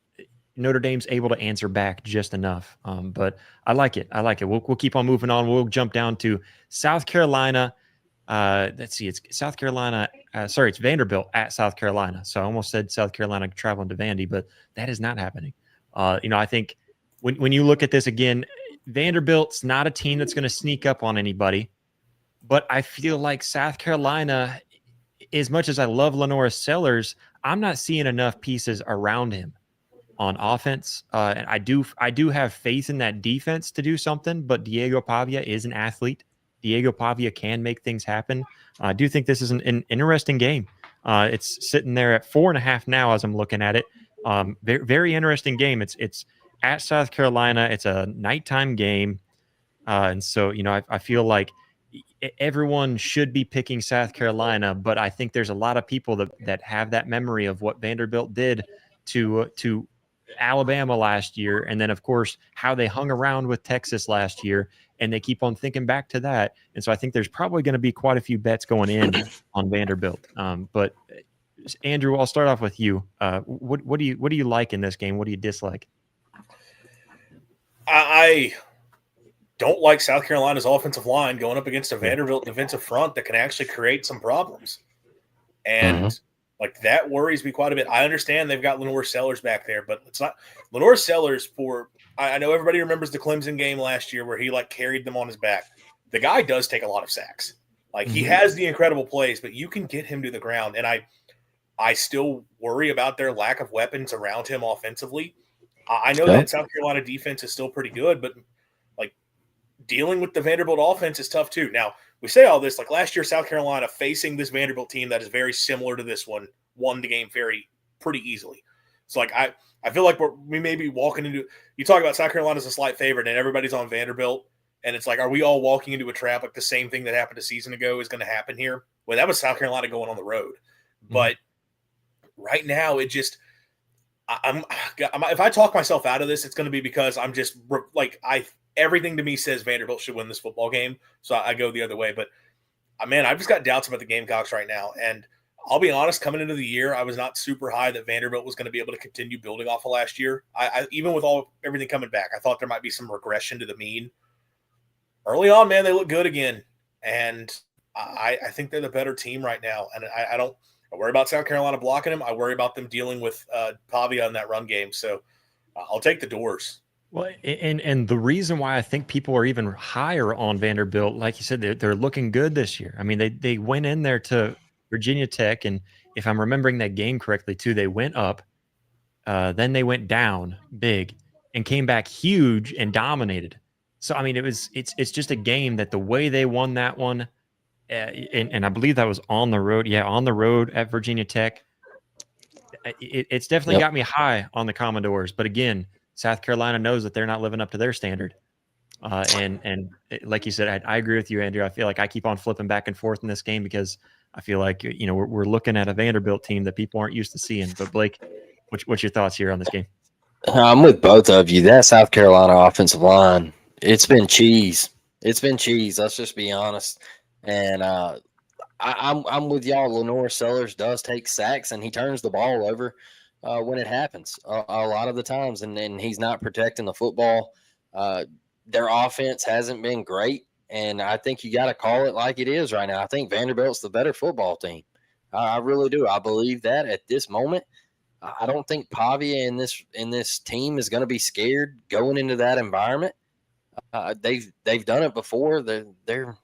S4: Notre Dame's able to answer back just enough. But I like it. I like it. We'll keep on moving on. We'll jump down to South Carolina. Let's see. It's South Carolina. Sorry, it's Vanderbilt at South Carolina. So I almost said South Carolina traveling to Vandy, but that is not happening. I think when you look at this again, Vanderbilt's not a team that's going to sneak up on anybody. But I feel like South Carolina, as much as I love Lenora Sellers, I'm not seeing enough pieces around him on offense. And I do have faith in that defense to do something, but Diego Pavia is an athlete. Diego Pavia can make things happen. I do think this is an interesting game. It's sitting there at 4.5 now as I'm looking at it. Very, very interesting game. It's at South Carolina. It's a nighttime game. And so, I feel like everyone should be picking South Carolina, but I think there's a lot of people that have that memory of what Vanderbilt did to Alabama last year, and then of course how they hung around with Texas last year, and they keep on thinking back to that. And so I think there's probably going to be quite a few bets going in on Vanderbilt. But Andrew, I'll start off with you. What do you like in this game? What do you dislike?
S2: I don't like South Carolina's offensive line going up against a Vanderbilt defensive front that can actually create some problems. And like that worries me quite a bit. I understand they've got Lenore Sellers back there, but it's not Lenore Sellers I know everybody remembers the Clemson game last year where he like carried them on his back. The guy does take a lot of sacks. Like he has the incredible plays, but you can get him to the ground. And I still worry about their lack of weapons around him offensively. I know that South Carolina defense is still pretty good, but like dealing with the Vanderbilt offense is tough too. Now, we say all this, like last year, South Carolina facing this Vanderbilt team that is very similar to this one, won the game pretty easily. So like I feel like we may be walking into, you talk about South Carolina as a slight favorite and everybody's on Vanderbilt. And it's like, are we all walking into a trap? Like the same thing that happened a season ago is going to happen here. Well, that was South Carolina going on the road. But right now it just, if I talk myself out of this, it's going to be because I'm just like, everything to me says Vanderbilt should win this football game. So I go the other way. But, man, I've just got doubts about the Gamecocks right now. And I'll be honest, coming into the year, I was not super high that Vanderbilt was going to be able to continue building off of last year. I even with everything coming back, I thought there might be some regression to the mean. Early on, man, they look good again. And I think they're the better team right now. And I worry about South Carolina blocking them. I worry about them dealing with Pavia in that run game. So I'll take the Doors.
S4: Well, and the reason why I think people are even higher on Vanderbilt, like you said, they're looking good this year. I mean, they went in there to Virginia Tech, and if I'm remembering that game correctly, too, they went up, then they went down big, and came back huge and dominated. So I mean, it's just a game that the way they won that one, and I believe that was on the road. Yeah, on the road at Virginia Tech. It's definitely got me high on the Commodores, but again, South Carolina knows that they're not living up to their standard. And like you said, I agree with you, Andrew. I feel like I keep on flipping back and forth in this game because I feel like, we're looking at a Vanderbilt team that people aren't used to seeing. But Blake, what's your thoughts here on this game?
S3: I'm with both of you. That South Carolina offensive line, it's been cheese. It's been cheese. Let's just be honest. And I'm with y'all. Lenore Sellers does take sacks, and he turns the ball over when it happens a lot of the times, and he's not protecting the football. Their offense hasn't been great, and I think you got to call it like it is right now. I think Vanderbilt's the better football team. I really do. I believe that at this moment. I don't think Pavia in this team is going to be scared going into that environment. They've done it before. They're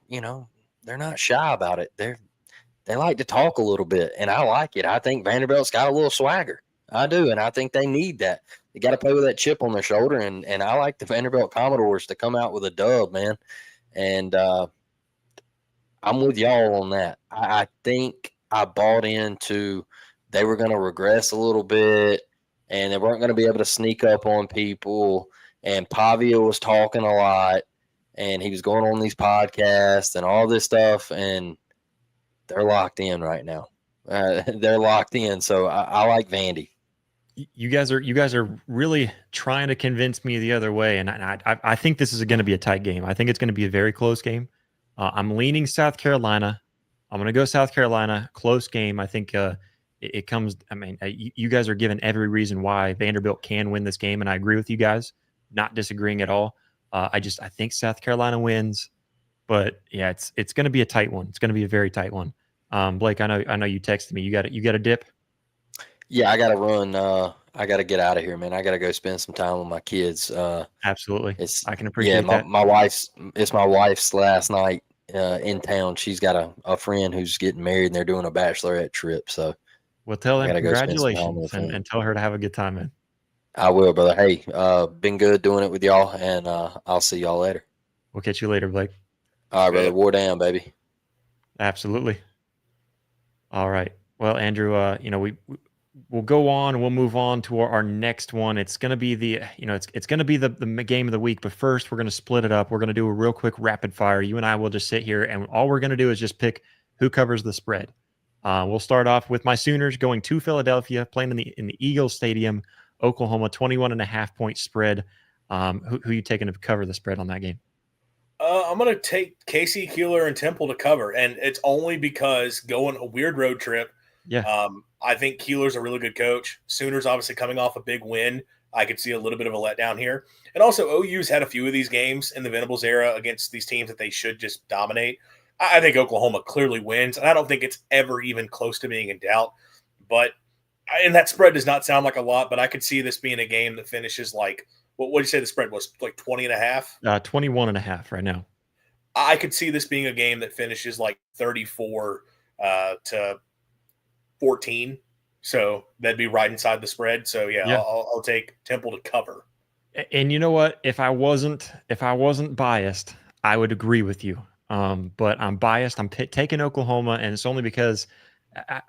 S3: not shy about it. They like to talk a little bit, and I like it. I think Vanderbilt's got a little swagger. I do, and I think they need that. They got to play with that chip on their shoulder, and I like the Vanderbilt Commodores to come out with a dub, man. And I'm with y'all on that. I think I bought into they were going to regress a little bit, and they weren't going to be able to sneak up on people. And Pavia was talking a lot, and he was going on these podcasts and all this stuff, and they're locked in right now. They're locked in, so I like Vandy.
S4: You guys are really trying to convince me the other way, and I think this is going to be a tight game. I think it's going to be a very close game. I'm leaning South Carolina. I'm going to go South Carolina. Close game. I think it comes. I mean, you guys are given every reason why Vanderbilt can win this game, and I agree with you guys. Not disagreeing at all. I think South Carolina wins, but yeah, it's going to be a tight one. It's going to be a very tight one. Blake, I know you texted me. You got a dip.
S3: Yeah, I gotta run. I gotta get out of here, man. I gotta go spend some time with my kids.
S4: Absolutely,
S3: It's
S4: I can
S3: yeah,
S4: appreciate that.
S3: it's my wife's last night in town. She's got a friend who's getting married, and they're doing a bachelorette trip. So
S4: Well, tell
S3: I
S4: them
S3: gotta go spend some time
S4: congratulations
S3: with them.
S4: and tell her to have a good time, man.
S3: I will, brother. Hey, been good doing it with y'all, and I'll see y'all later.
S4: We'll catch you later, Blake.
S3: All right, brother.
S2: Yeah.
S3: War down, baby.
S4: Absolutely. All right. Well, Andrew, we'll go on and we'll move on to our next one. It's going to be it's going to be the game of the week, but first we're going to split it up. We're going to do a real quick rapid fire. You and I will just sit here and all we're going to do is just pick who covers the spread. We'll start off with my Sooners going to Philadelphia, playing in the Eagles Stadium, Oklahoma, 21.5-point spread. Who you taking to cover the spread on that game?
S2: I'm going to take Casey, Keeler, and Temple to cover, and it's only because going a weird road trip.
S4: Yeah.
S2: I think Keeler's a really good coach. Sooners obviously coming off a big win. I could see a little bit of a letdown here. And also OU's had a few of these games in the Venables era against these teams that they should just dominate. I think Oklahoma clearly wins, and I don't think it's ever even close to being in doubt. But and that spread does not sound like a lot, but I could see this being a game that finishes like what did you say the spread was, like 20.5?
S4: 21.5 right now.
S2: I could see this being a game that finishes like 34 to 14. So that'd be right inside the spread. So yeah. I'll take Temple to cover.
S4: And you know what? If I wasn't biased, I would agree with you. But I'm biased. I'm taking Oklahoma, and it's only because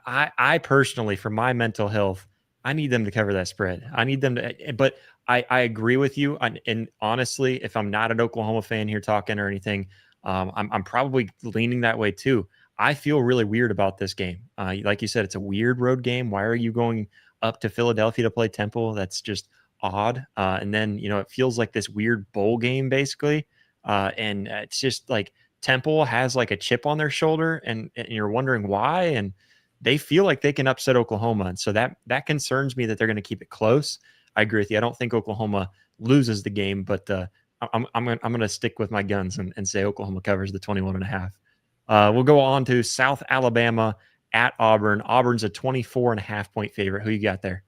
S4: I personally, for my mental health, I need them to cover that spread. I need them to. But I agree with you. And honestly, if I'm not an Oklahoma fan here talking or anything, I'm probably leaning that way too. I feel really weird about this game. Like you said, it's a weird road game. Why are you going up to Philadelphia to play Temple? That's just odd. And then, it feels like this weird bowl game basically. And it's just like Temple has like a chip on their shoulder and you're wondering why. And they feel like they can upset Oklahoma. And so that concerns me that they're going to keep it close. I agree with you. I don't think Oklahoma loses the game, but I'm going to stick with my guns and say Oklahoma covers the 21.5. We'll go on to South Alabama at Auburn. Auburn's a 24.5-point favorite. Who you got there?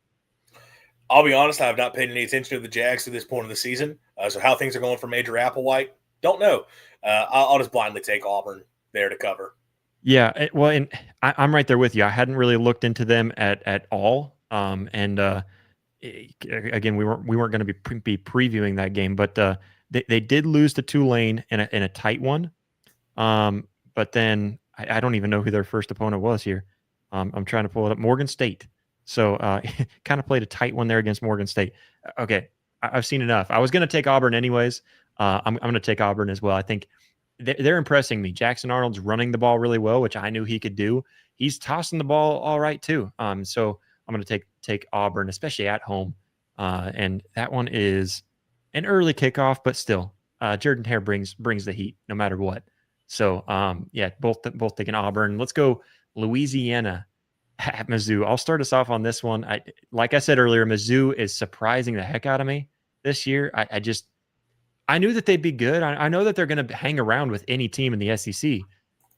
S2: I'll be honest, I have not paid any attention to the Jags to this point of the season. So how things are going for Major Applewhite, don't know. I'll just blindly take Auburn there to cover.
S4: Yeah, and I'm right there with you. I hadn't really looked into them at all. Again, we weren't going to be previewing that game, but they did lose to Tulane in a tight one. But then I don't even know who their first opponent was here. I'm trying to pull it up. Morgan State. So kind of played a tight one there against Morgan State. Okay, I've seen enough. I was going to take Auburn anyways. I'm going to take Auburn as well. I think they're impressing me. Jackson Arnold's running the ball really well, which I knew he could do. He's tossing the ball all right too. So I'm going to take Auburn, especially at home. And that one is an early kickoff, but still, Jordan Hare brings the heat no matter what. So both taking Auburn. Let's go Louisiana at Mizzou. I'll start us off on this one. Like I said earlier, Mizzou is surprising the heck out of me this year. I knew that they'd be good. I know that they're going to hang around with any team in the SEC,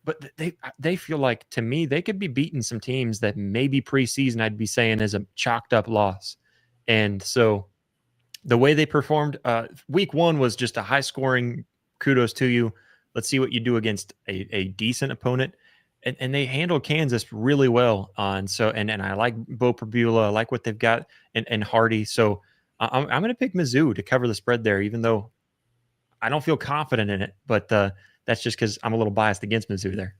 S4: but they feel like, to me, they could be beating some teams that maybe preseason I'd be saying is a chalked up loss. And so the way they performed, week one was just a high scoring, kudos to you. Let's see what you do against a decent opponent. And they handled Kansas really well. And I like Bo Perbula. I like what they've got and Hardy. So I'm going to pick Mizzou to cover the spread there, even though I don't feel confident in it. But that's just because I'm a little biased against Mizzou there.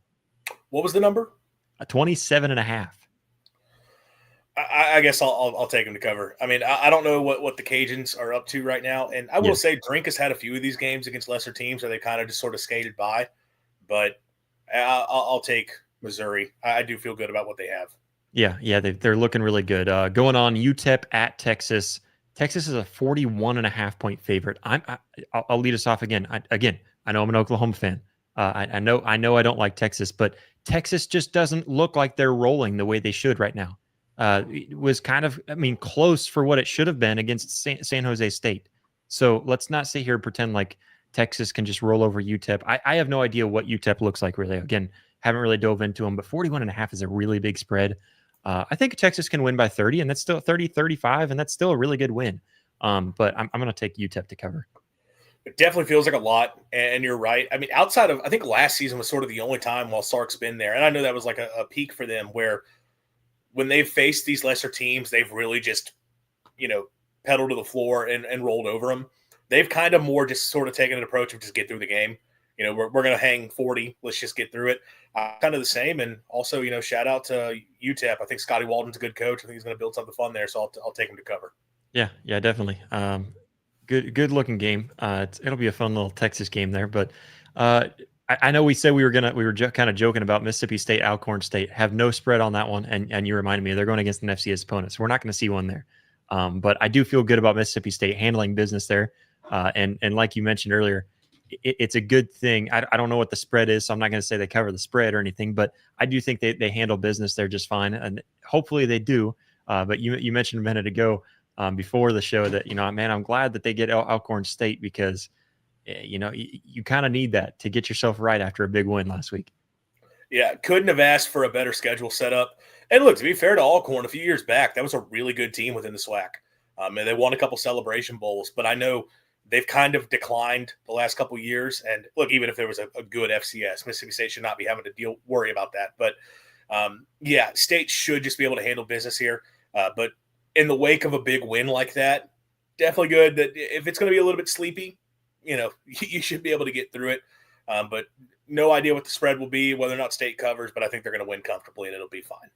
S2: What was the number?
S4: 27.5.
S2: I guess I'll take them to cover. I mean, I don't know what the Cajuns are up to right now. And I will say Drink has had a few of these games against lesser teams where they kind of just sort of skated by. But I'll take Missouri. I do feel good about what they have.
S4: Yeah, they're looking really good. Going on UTEP at Texas. Texas is a 41.5 point favorite. I'll lead us off again. I know I'm an Oklahoma fan. I know I don't like Texas, but Texas just doesn't look like they're rolling the way they should right now. It was kind of, close for what it should have been against San Jose State. So let's not sit here and pretend like Texas can just roll over UTEP. I have no idea what UTEP looks like really. Again, haven't really dove into them, but 41.5 is a really big spread. I think Texas can win by 30, and that's still 30-35, and that's still a really good win. But I'm going to take UTEP to cover.
S2: It definitely feels like a lot, and you're right. I mean, outside of, I think last season was sort of the only time while Sark's been there, and I know that was like a peak for them where when they've faced these lesser teams, they've really just, pedaled to the floor and rolled over them. They've kind of more just sort of taken an approach of just get through the game. We're going to hang 40. Let's just get through it. Kind of the same. And also, shout out to UTEP. I think Scotty Walden's a good coach. I think he's going to build something fun there. So I'll take him to cover.
S4: Yeah, definitely. Good looking game. It'll be a fun little Texas game there. But I know we said we were kind of joking about Mississippi State, Alcorn State. Have no spread on that one. And you reminded me they're going against an FCS opponent. So we're not going to see one there. But I do feel good about Mississippi State handling business there. And like you mentioned earlier, it's a good thing. I don't know what the spread is, so I'm not going to say they cover the spread or anything, but I do think they handle business there just fine, and hopefully they do. But you mentioned a minute ago before the show that, man, I'm glad that they get Alcorn State because, you kind of need that to get yourself right after a big win last week.
S2: Yeah, couldn't have asked for a better schedule setup. And look, to be fair to Alcorn, a few years back, that was a really good team within the SWAC. And they won a couple Celebration Bowls, but I know they've kind of declined the last couple of years. And look, even if there was a good FCS, Mississippi State should not be having to worry about that. But State should just be able to handle business here. But in the wake of a big win like that, definitely good that if it's going to be a little bit sleepy, you should be able to get through it. But no idea what the spread will be, whether or not State covers, but I think they're going to win comfortably and it'll be fine.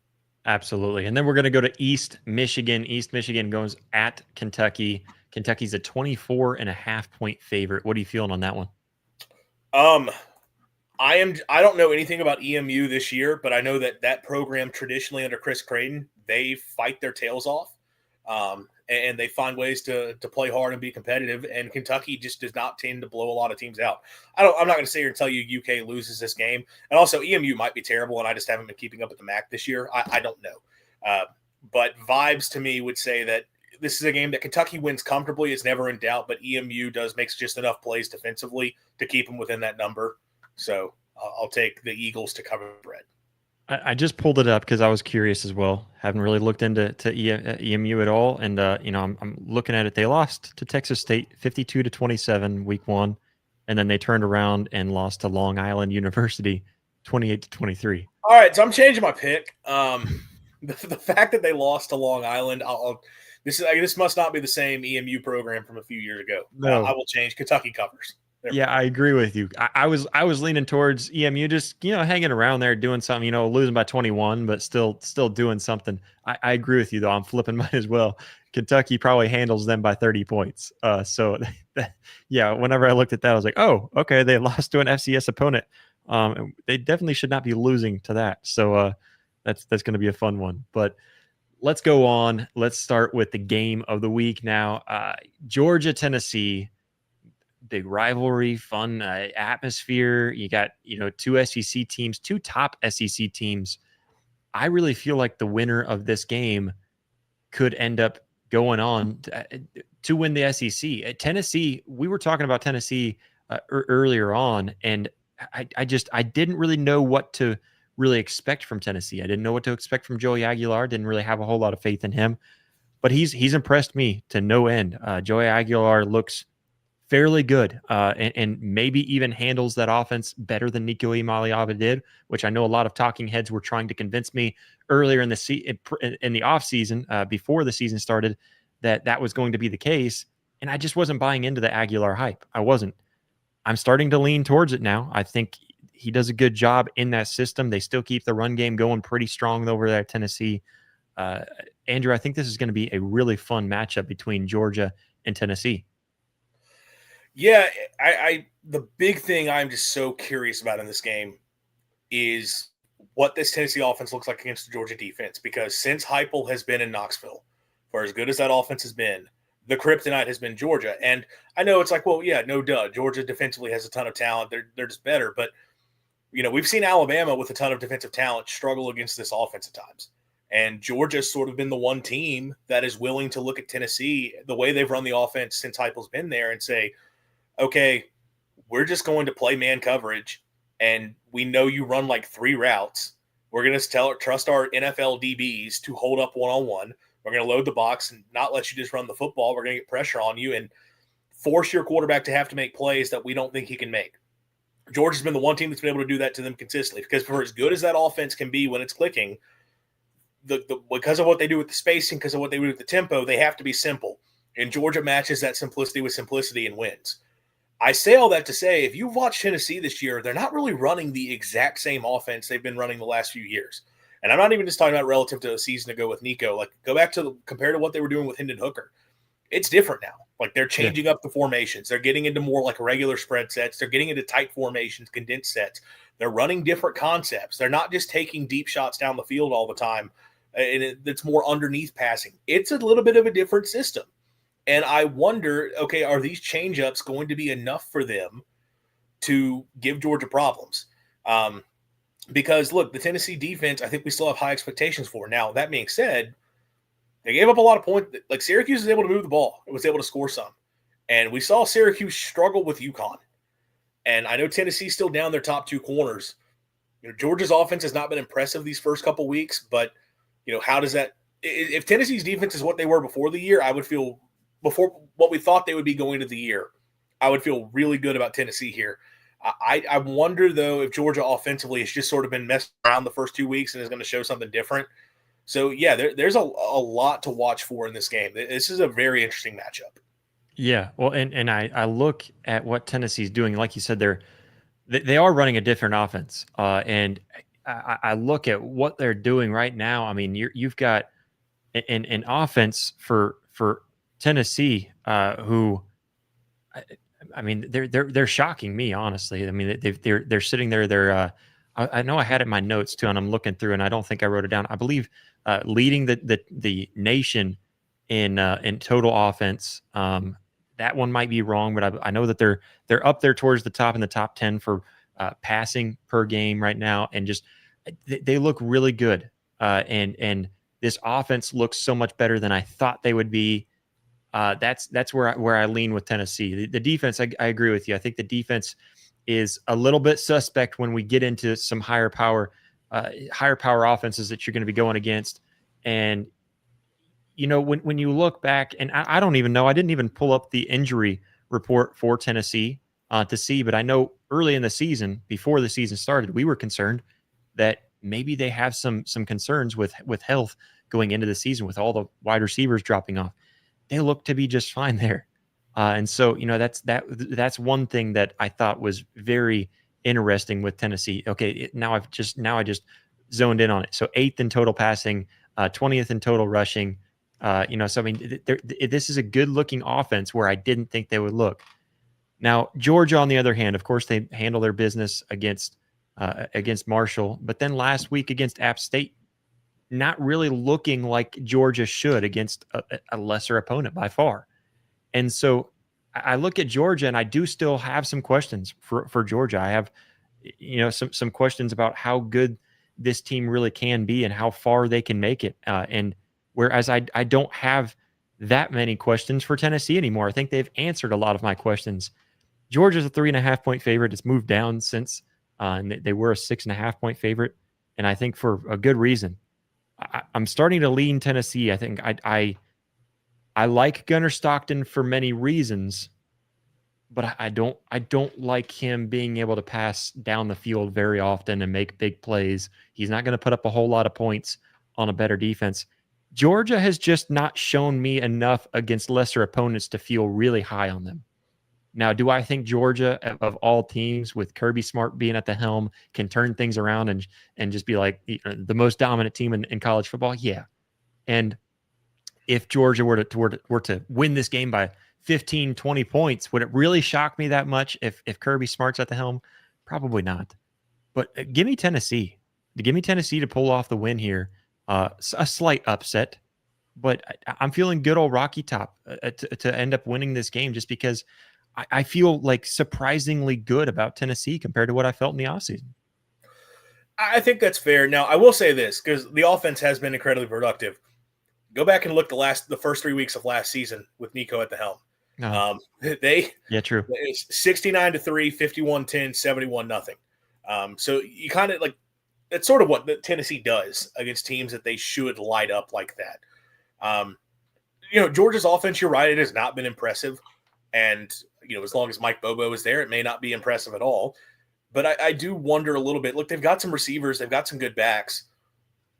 S4: Absolutely. And then we're going to go to East Michigan. East Michigan goes at Kentucky. Kentucky's a 24.5 point favorite. What are you feeling on that one?
S2: I don't know anything about EMU this year, but I know that program traditionally under Chris Creighton, they fight their tails off. And they find ways to play hard and be competitive. And Kentucky just does not tend to blow a lot of teams out. I'm not going to sit here and tell you UK loses this game. And also EMU might be terrible, and I just haven't been keeping up with the MAC this year. I don't know. But vibes to me would say that this is a game that Kentucky wins comfortably. It's never in doubt, but EMU makes just enough plays defensively to keep them within that number. So I'll take the Eagles to cover the spread.
S4: I just pulled it up because I was curious as well. Haven't really looked into EMU at all, and I'm looking at it. They lost to Texas State 52-27 week 1, and then they turned around and lost to Long Island University 28-23.
S2: All right, so I'm changing my pick. The fact that they lost to Long Island, this must not be the same EMU program from a few years ago.
S4: No.
S2: I will change. Kentucky covers.
S4: Yeah, I agree with you. I was leaning towards EMU, just hanging around there, doing something. Losing by 21, but still doing something. I agree with you though. I'm flipping mine as well. Kentucky probably handles them by 30 points. So yeah, whenever I looked at that, I was like, oh, okay, they lost to an FCS opponent. They definitely should not be losing to that. So that's going to be a fun one. But let's go on. Let's start with the game of the week now. Georgia, Tennessee. Big rivalry, fun atmosphere. You got, two SEC teams, two top SEC teams. I really feel like the winner of this game could end up going on to win the SEC. At Tennessee, we were talking about Tennessee earlier on, and I didn't really know what to really expect from Tennessee. I didn't know what to expect from Joey Aguilar. Didn't really have a whole lot of faith in him, but he's impressed me to no end. Joey Aguilar looks fairly good, and maybe even handles that offense better than Nico Imaliaba did, which I know a lot of talking heads were trying to convince me earlier in the off season, before the season started, that was going to be the case, and I just wasn't buying into the Aguilar hype. I wasn't. I'm starting to lean towards it now. I think he does a good job in that system. They still keep the run game going pretty strong over there at Tennessee. Andrew, I think this is going to be a really fun matchup between Georgia and Tennessee.
S2: Yeah, the big thing I'm just so curious about in this game is what this Tennessee offense looks like against the Georgia defense, because since Heupel has been in Knoxville, for as good as that offense has been, the kryptonite has been Georgia. And I know it's like, well, yeah, no duh. Georgia defensively has a ton of talent. They're just better. But, we've seen Alabama with a ton of defensive talent struggle against this offense at times. And Georgia's sort of been the one team that is willing to look at Tennessee, the way they've run the offense since Heupel's been there, and say, okay, we're just going to play man coverage, and we know you run like 3 routes. We're going to trust our NFL DBs to hold up one-on-one. We're going to load the box and not let you just run the football. We're going to get pressure on you and force your quarterback to have to make plays that we don't think he can make. Georgia's been the one team that's been able to do that to them consistently, because for as good as that offense can be when it's clicking, because of what they do with the spacing, because of what they do with the tempo, they have to be simple. And Georgia matches that simplicity with simplicity and wins. I say all that to say, if you've watched Tennessee this year, they're not really running the exact same offense they've been running the last few years. And I'm not even just talking about relative to a season ago with Nico. Like, go back to compare to what they were doing with Hendon Hooker. It's different now. Like, they're changing up the formations. They're getting into more like regular spread sets. They're getting into tight formations, condensed sets. They're running different concepts. They're not just taking deep shots down the field all the time. And it's more underneath passing. It's a little bit of a different system. And I wonder, okay, are these change-ups going to be enough for them to give Georgia problems? Because, look, the Tennessee defense, I think we still have high expectations for. Now, that being said, they gave up a lot of points. Like, Syracuse was able to move the ball. It was able to score some. And we saw Syracuse struggle with UConn. And I know Tennessee's still down their top 2 corners. Georgia's offense has not been impressive these first couple weeks, but, how does that – if Tennessee's defense is what they were before the year, I would feel – before what we thought they would be going into the year, I would feel really good about Tennessee here. I wonder, though, if Georgia offensively has just sort of been messed around the first 2 weeks and is going to show something different. So, yeah, there's a lot to watch for in this game. This is a very interesting matchup.
S4: Yeah, well, and I look at what Tennessee's doing. Like you said, they are running a different offense, and I look at what they're doing right now. I mean, you've got an offense for Tennessee, who, I mean, they're shocking me, honestly. I mean, they're sitting there. I know I had it in my notes too, and I'm looking through, and I don't think I wrote it down. I believe leading the nation in total offense. That one might be wrong, but I know that they're up there towards the top in the top 10 for passing per game right now, and just they look really good. And this offense looks so much better than I thought they would be. That's where I lean with Tennessee. The defense, I agree with you. I think the defense is a little bit suspect when we get into some higher power offenses that you're going to be going against. And when you look back, and I don't even know, I didn't even pull up the injury report for Tennessee to see, but I know early in the season, before the season started, we were concerned that maybe they have some concerns with health going into the season with all the wide receivers dropping off. They look to be just fine there. And so, that's one thing that I thought was very interesting with Tennessee. Okay, I just zoned in on it. So 8th in total passing, 20th in total rushing. So I mean, this is a good-looking offense where I didn't think they would look. Now, Georgia, on the other hand, of course, they handle their business against Marshall, but then last week against App State, not really looking like Georgia should against a lesser opponent by far. And so I look at Georgia, and I do still have some questions for Georgia. I have, some questions about how good this team really can be and how far they can make it. And whereas I don't have that many questions for Tennessee anymore. I think they've answered a lot of my questions. Georgia's a 3.5-point favorite. It's moved down since, and they were a 6.5-point favorite. And I think for a good reason. I'm starting to lean Tennessee. I think I like Gunnar Stockton for many reasons, but I don't like him being able to pass down the field very often and make big plays. He's not going to put up a whole lot of points on a better defense. Georgia has just not shown me enough against lesser opponents to feel really high on them. Now, do I think Georgia, of all teams, with Kirby Smart being at the helm, can turn things around and just be like the most dominant team in college football? Yeah. And if Georgia were to win this game by 15, 20 points, would it really shock me that much if Kirby Smart's at the helm? Probably not. But give me Tennessee. give me Tennessee to pull off the win here. A slight upset, but I'm feeling good old Rocky Top to end up winning this game just because I feel like surprisingly good about Tennessee compared to what I felt in the offseason.
S2: I think that's fair. Now, I will say this, because the offense has been incredibly productive. Go back and look the first 3 weeks of last season with Nico at the helm.
S4: True.
S2: 69-3, 51-10, 71-0. So you kind of that's sort of what Tennessee does against teams that they should light up like that. Georgia's offense, you're right, it has not been impressive. And, as long as Mike Bobo is there, it may not be impressive at all. But I do wonder a little bit. Look, they've got some receivers. They've got some good backs.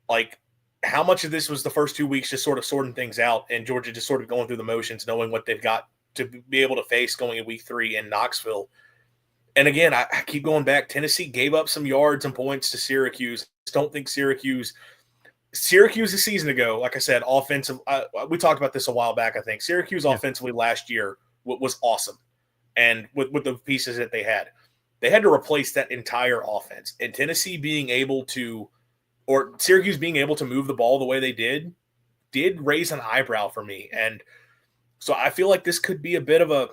S2: Like, how much of this was the first 2 weeks just sort of sorting things out and Georgia just sort of going through the motions, knowing what they've got to be able to face going in week 3 in Knoxville. And again, I keep going back. Tennessee gave up some yards and points to Syracuse. I just don't think Syracuse a season ago, like I said, offensive. We talked about this a while back, I think. Syracuse offensively last year was awesome. And with the pieces that they had to replace that entire offense. And Tennessee Syracuse being able to move the ball the way they did raise an eyebrow for me. And so I feel like this could be a bit of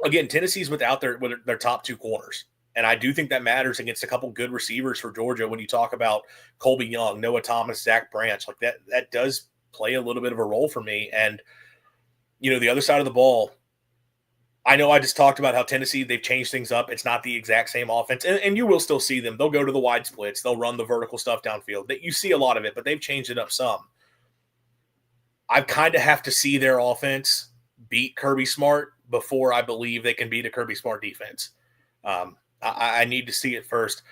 S2: again, Tennessee's without their top 2 corners. And I do think that matters against a couple good receivers for Georgia when you talk about Colby Young, Noah Thomas, Zach Branch. Like that does play a little bit of a role for me. And, the other side of the ball, I know I just talked about how Tennessee, they've changed things up. It's not the exact same offense. And you will still see them. They'll go to the wide splits. They'll run the vertical stuff downfield. You see a lot of it, but they've changed it up some. I kind of have to see their offense beat Kirby Smart before I believe they can beat a Kirby Smart defense. I need to see it first.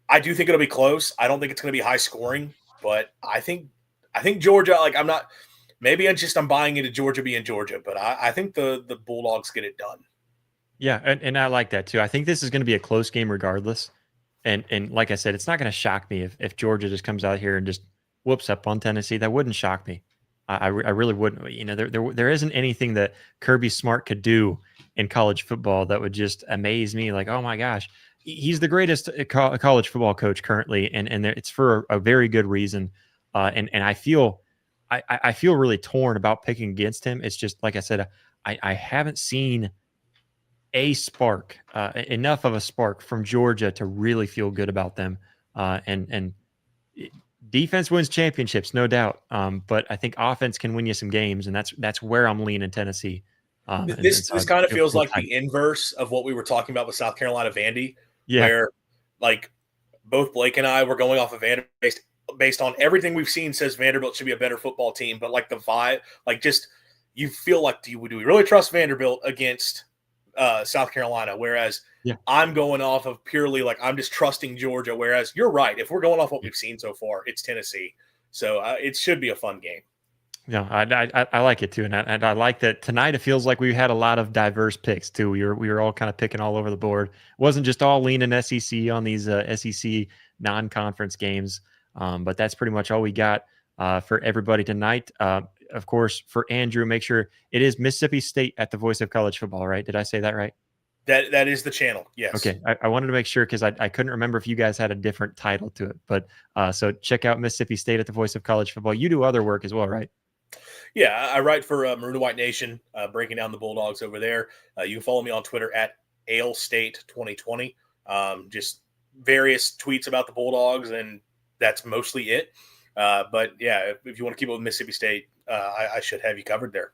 S2: I do think it'll be close. I don't think it's going to be high scoring, but I think Georgia, I'm buying into Georgia being Georgia, but I think the Bulldogs get it done.
S4: Yeah, and I like that too. I think this is going to be a close game regardless. And like I said, it's not going to shock me if Georgia just comes out here and just whoops up on Tennessee. That wouldn't shock me. I really wouldn't. There isn't anything that Kirby Smart could do in college football that would just amaze me. Like, oh my gosh, he's the greatest college football coach currently, and it's for a very good reason. And I feel really torn about picking against him. It's just like I said, I haven't seen enough of a spark from Georgia to really feel good about them. And defense wins championships, no doubt. But I think offense can win you some games, and that's where I'm leaning Tennessee.
S2: This kind of feels like the inverse of what we were talking about with South Carolina Vandy, where like both Blake and I were going off of Vanderbilt based on everything we've seen says Vanderbilt should be a better football team, but like the vibe, like just you feel like do we really trust Vanderbilt against South Carolina? Whereas I'm going off of purely like I'm just trusting Georgia. Whereas you're right, if we're going off what we've seen so far, it's Tennessee. So it should be a fun game.
S4: Yeah, I like it too, and I like that tonight. It feels like we had a lot of diverse picks too. We were all kind of picking all over the board. It wasn't just all leaning SEC on these SEC non-conference games, but that's pretty much all we got for everybody tonight. Of course, for Andrew, make sure it is Mississippi State at the Voice of College Football, right? Did I say that right?
S2: That is the channel, yes.
S4: Okay, I wanted to make sure because I couldn't remember if you guys had a different title to it. But so check out Mississippi State at the Voice of College Football. You do other work as well, right?
S2: Yeah, I write for Maroon and White Nation, breaking down the Bulldogs over there. You can follow me on Twitter at AleState2020. Just various tweets about the Bulldogs, and that's mostly it. But yeah, if you want to keep up with Mississippi State, I should have you covered there.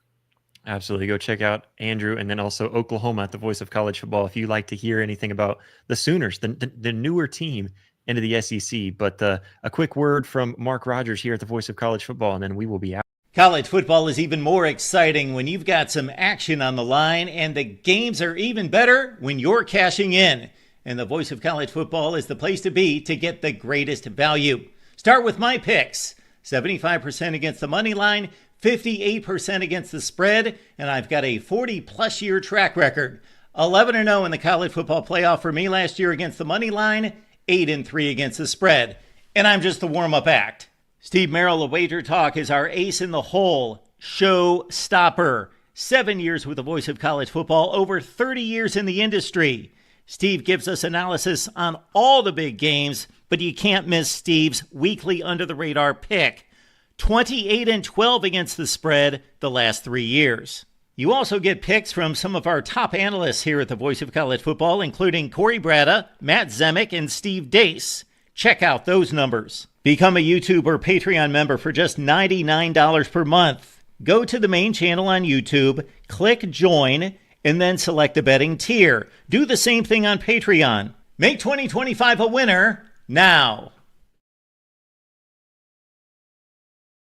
S4: Absolutely. Go check out Andrew, and then also Oklahoma at the Voice of College Football if you like to hear anything about the Sooners, the newer team into the SEC. But a quick word from Mark Rogers here at the Voice of College Football, and then we will be out.
S5: College football is even more exciting when you've got some action on the line, and the games are even better when you're cashing in. And the Voice of College Football is the place to be to get the greatest value. Start with my picks. 75% against the money line, 58% against the spread, and I've got a 40-plus year track record. 11-0 in the college football playoff for me last year against the money line, 8-3 against the spread. And I'm just the warm-up act. Steve Merrill of Wager Talk is our ace in the hole, show stopper. 7 years with the Voice of College Football, over 30 years in the industry. Steve gives us analysis on all the big games, But you can't miss Steve's weekly under-the-radar pick. 28-12 against the spread the last 3 years. You also get picks from some of our top analysts here at the Voice of College Football, including Corey Bratta, Matt Zemek, and Steve Dace. Check out those numbers. Become a YouTube or Patreon member for just $99 per month. Go to the main channel on YouTube, click join, and then select a betting tier. Do the same thing on Patreon. Make 2025 a winner now.